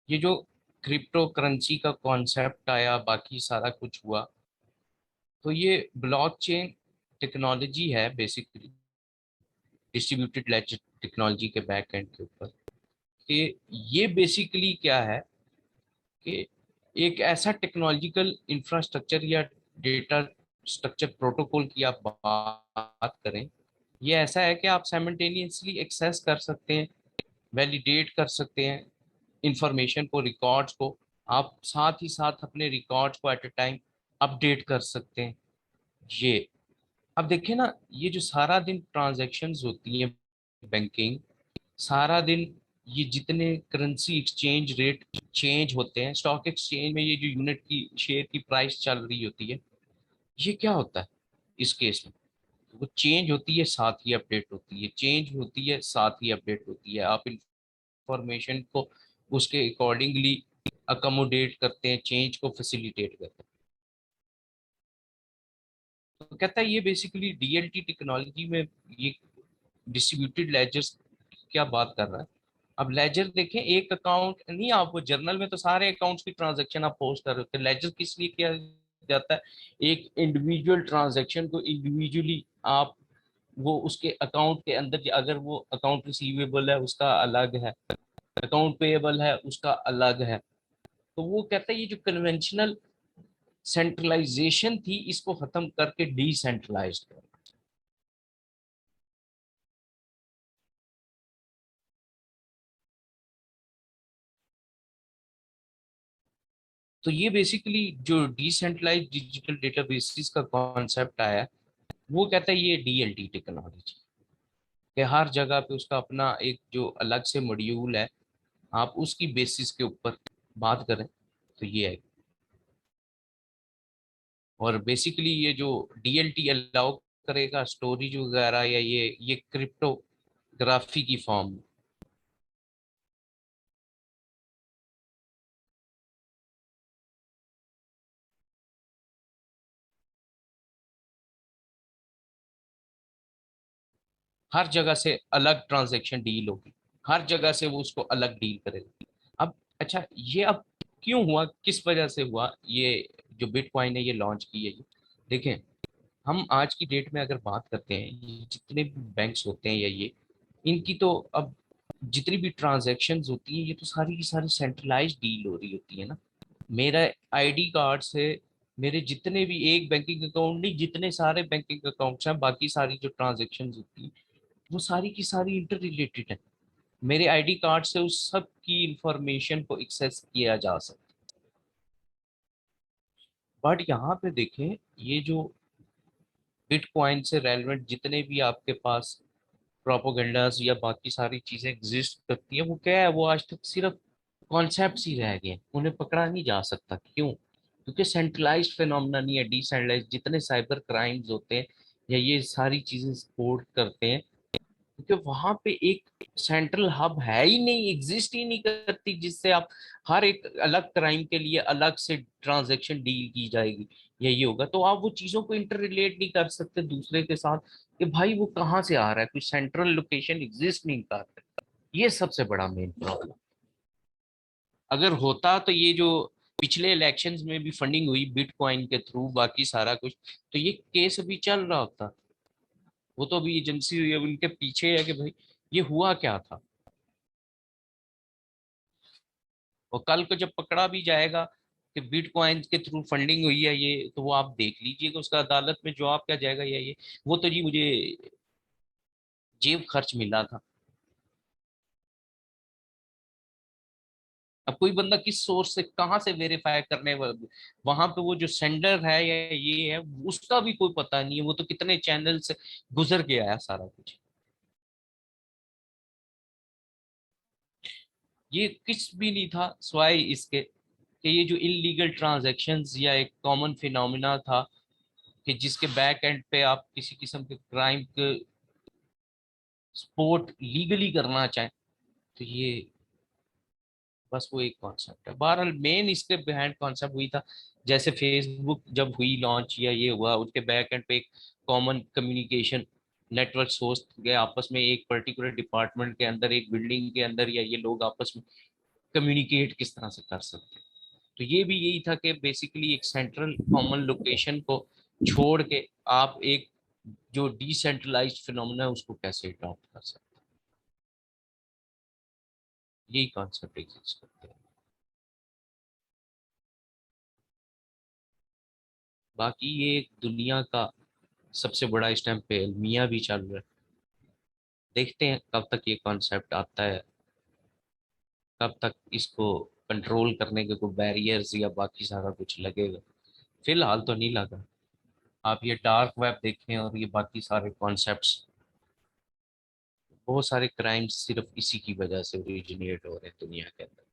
S1: ये जो क्रिप्टो करेंसी का कॉन्सेप्ट आया, बाकी सारा कुछ हुआ, तो ये ब्लॉकचेन टेक्नोलॉजी है बेसिकली, डिस्ट्रीब्यूटेड लेजर टेक्नोलॉजी के बैक एंड के ऊपर। कि ये बेसिकली क्या है कि एक ऐसा टेक्नोलॉजिकल इंफ्रास्ट्रक्चर या डेटा स्ट्रक्चर प्रोटोकॉल की आप बात करें, ये ऐसा है कि आप साइमल्टेनियसली एक्सेस कर सकते हैं, वैलिडेट कर सकते हैं इंफॉर्मेशन को, रिकॉर्ड्स को। आप साथ ही साथ अपने रिकॉर्ड्स को एट अ टाइम अपडेट कर सकते हैं। ये अब देखिए ना, ये जो सारा दिन ट्रांजैक्शंस होती हैं बैंकिंग, सारा दिन ये जितने करेंसी एक्सचेंज रेट चेंज होते हैं स्टॉक एक्सचेंज में, ये जो यूनिट की शेयर की प्राइस चल रही होती है, ये क्या होता है इस केस में? वो चेंज होती है साथ ही अपडेट होती है, चेंज होती है साथ ही अपडेट होती है। आप इंफॉर्मेशन को उसके अकॉर्डिंगली अकोमोडेट करते हैं, चेंज को फैसिलिटेट करते हैं। तो कहता है ये बेसिकली डीएलटी टेक्नोलॉजी में ये डिस्ट्रीब्यूटेड लेजर्स क्या बात कर रहा है। अब लेजर देखें, एक अकाउंट नहीं, आप वो जर्नल में तो सारे अकाउंट्स की ट्रांजैक्शन आप पोस्ट कर रहे होते हैं, लेजर किस लिए किया जाता है? एक इंडिविजुअल ट्रांजैक्शन को इंडिविजुअली आप वो उसके अकाउंट के अंदर, अगर वो अकाउंट रिसीवेबल है उसका अलग है, अकाउंट पेएबल है उसका अलग है। तो वो कहता है ये जो कन्वेंशनल सेंट्रलाइजेशन थी इसको खत्म करके डिसेंट्रलाइज कर। तो ये बेसिकली जो डिसेंट्रलाइज डिजिटल डेटाबेसिस का कॉन्सेप्ट आया, वो कहता है ये डीएलटी टेक्नोलॉजी कि हर जगह पे उसका अपना एक जो अलग से मॉड्यूल है, आप उसकी बेसिस के ऊपर बात करें तो ये है। और बेसिकली ये जो डीएलटी अलाउ करेगा स्टोरेज वगैरह या ये क्रिप्टोग्राफी की फॉर्म में। हर जगह से अलग ट्रांजैक्शन डील होगी, हर जगह से वो उसको अलग डील करेगा। अब अच्छा, ये अब क्यों हुआ, किस वजह से हुआ ये जो बिटकॉइन है ये लॉन्च की है? ये देखें, हम आज की डेट में अगर बात करते हैं, ये जितने भी बैंक्स होते हैं या ये, इनकी तो अब जितनी भी ट्रांजैक्शंस होती हैं ये तो सारी की सारी सेंट्रलाइज डील हो रही होती है ना। मेरा आईडी कार्ड से मेरे जितने भी, एक बैंकिंग अकाउंट नहीं, जितने सारे बैंकिंग अकाउंट्स हैं, बाकी सारी जो ट्रांजैक्शंस होती हैं वो सारी की सारी इंटर रिलेटेड है। मेरे आईडी कार्ड से उस सब की इंफॉर्मेशन को एक्सेस किया जा सकता है। बट यहाँ पे देखें, ये जो बिटकॉइन से रेलेवेंट जितने भी आपके पास प्रोपोगंडास या बाकी सारी चीजें एग्जिस्ट करती है, वो क्या है, वो आज तक सिर्फ कॉन्सेप्ट्स ही रह गए, उन्हें पकड़ा नहीं जा सकता। क्यों? क्योंकि सेंट्रलाइज्ड फिनोमेना नहीं है, डिसेंट्रलाइज्ड जितने साइबर क्राइम्स होते हैं या ये सारी चीजें सपोर्ट करते हैं, क्योंकि वहां पे एक सेंट्रल हब है ही नहीं, एग्जिस्ट ही नहीं करती, जिससे आप हर एक अलग क्राइम के लिए अलग से ट्रांजैक्शन डील की जाएगी या ये होगा। तो आप वो चीजों को इंटर रिलेट नहीं कर सकते दूसरे के साथ कि भाई वो कहाँ से आ रहा है, कोई सेंट्रल लोकेशन एग्जिस्ट नहीं कर रहा। ये सबसे बड़ा मेन प्रॉब्लम। अगर होता तो ये जो पिछले इलेक्शंस में भी फंडिंग हुई बिटकॉइन के थ्रू, बाकी सारा कुछ, तो ये केस अभी चल रहा होता। वो तो अभी एजेंसी उनके पीछे है कि भाई ये हुआ क्या था। और कल को जब पकड़ा भी जाएगा कि बिटकॉइन के थ्रू फंडिंग हुई है ये, तो वो आप देख लीजिएगा उसका अदालत में जवाब क्या जाएगा, ये वो तो जी मुझे जेब खर्च मिला था। अब कोई बंदा किस सोर्स से कहाँ से वेरीफाई करने वहां पे वो जो सेंडर है या ये है, उसका भी कोई पता नहीं है, वो तो कितने चैनल से गुजर के आया सारा कुछ। ये कुछ भी नहीं था स्वाय इसके कि ये जो इलीगल ट्रांजैक्शंस या एक कॉमन फिनोमिना था कि जिसके बैक एंड पे आप किसी किस्म के क्राइम के स्पोर्ट लीगली करना चाहें, तो ये बस वो एक कॉन्सेप्ट है। बहरहाल मेन इसके बिहाइंड कॉन्सेप्ट वही था, जैसे फेसबुक जब हुई लॉन्च या ये हुआ, उसके बैक एंड पे एक कॉमन कम्युनिकेशन नेटवर्क सोर्स गए आपस में, एक पर्टिकुलर डिपार्टमेंट के अंदर, एक बिल्डिंग के अंदर, या ये लोग आपस में कम्युनिकेट किस तरह से कर सकते हैं। तो ये भी यही था कि बेसिकली एक सेंट्रल कॉमन लोकेशन को छोड़ के आप एक जो डिसेंट्रलाइज्ड फिनोमेना है उसको कैसे अडॉप्ट कर सकते हैं। यही कॉन्सेप्ट एग्जिस्ट करते हैं। बाकी ये एक दुनिया का सबसे बड़ा इस टाइम पे अलमिया भी चल रहा है। देखते हैं कब तक ये कॉन्सेप्ट आता है, कब तक इसको कंट्रोल करने के कोई बैरियर्स या बाकी सारा कुछ लगेगा। फिलहाल तो नहीं लगा। आप ये डार्क वेब देखें और ये बाकी सारे कॉन्सेप्ट्स, बहुत सारे क्राइम्स सिर्फ इसी की वजह से ओरिजिनेट हो रहे हैं दुनिया के अंदर।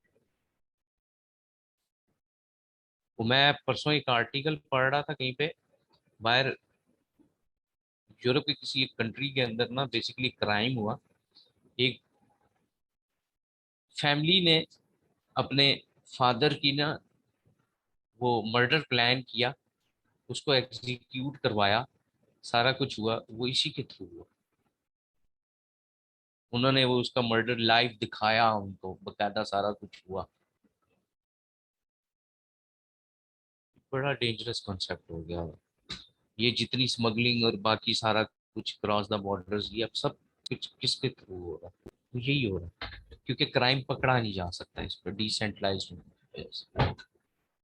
S1: तो मैं परसों एक आर्टिकल पढ़ रहा था कहीं पे, बाहर यूरोप के किसी एक कंट्री के अंदर ना बेसिकली क्राइम हुआ। एक फैमिली ने अपने फादर की ना वो मर्डर प्लान किया, उसको एग्जीक्यूट करवाया, सारा कुछ हुआ वो इसी के थ्रू हुआ। उन्होंने वो उसका मर्डर लाइव दिखाया, उनको बकायदा सारा कुछ हुआ। बड़ा डेंजरस कॉन्सेप्ट हो गया। ये जितनी स्मगलिंग और बाकी सारा कुछ क्रॉस द बॉर्डर्स, ये अब सब कुछ किसके थ्रू हो रहा है? तो यही हो रहा है क्योंकि क्राइम पकड़ा नहीं जा सकता इस पर डिसेंट्रलाइज।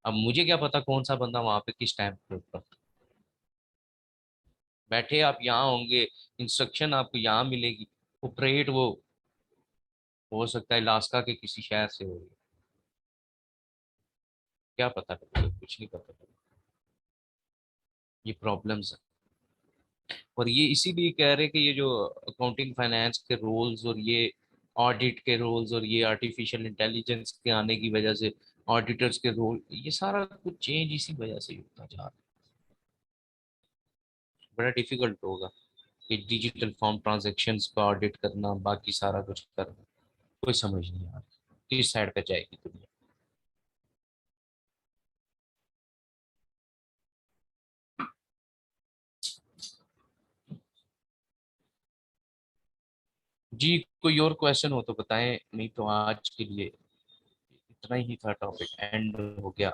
S1: अब मुझे क्या पता कौन सा बंदा वहां पे किस टाइम पे ऊपर बैठे। आप यहाँ होंगे, इंस्ट्रक्शन आपको यहाँ मिलेगी, ऑपरेट वो हो सकता है अलास्का के किसी शहर से हो। क्या पता, कुछ नहीं पता। ये प्रॉब्लम्स है। और ये इसीलिए कह रहे कि ये जो अकाउंटिंग फाइनेंस के रोल्स और ये ऑडिट के रोल्स और ये आर्टिफिशियल इंटेलिजेंस के आने की वजह से ऑडिटर्स के रोल, ये सारा कुछ चेंज इसी वजह से होता जा रहा है। बड़ा डिफिकल्ट होगा ये डिजिटल फॉर्म ट्रांजेक्शन्स का ऑडिट करना, बाकी सारा कुछ करना। कोई समझ नहीं आ रहा किस साइड पे जाएगी दुनिया। जी कोई और क्वेश्चन हो तो बताएं, नहीं तो आज के लिए इतना ही था। टॉपिक एंड हो गया।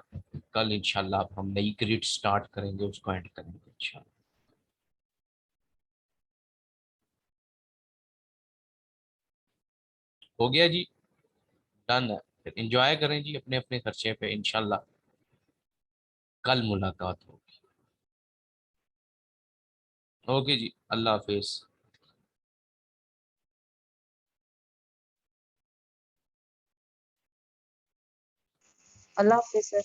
S1: कल इंशाल्लाह हम नई ग्रिड स्टार्ट करेंगे, उसको एंड करेंगे इंशाल्लाह। हो गया जी, डन है। फिर एंजॉय करें जी अपने अपने खर्चे पे, इंशाल्लाह कल मुलाकात होगी। ओके जी, अल्लाह हाफिज।
S2: अल्लाह हाफिज सर।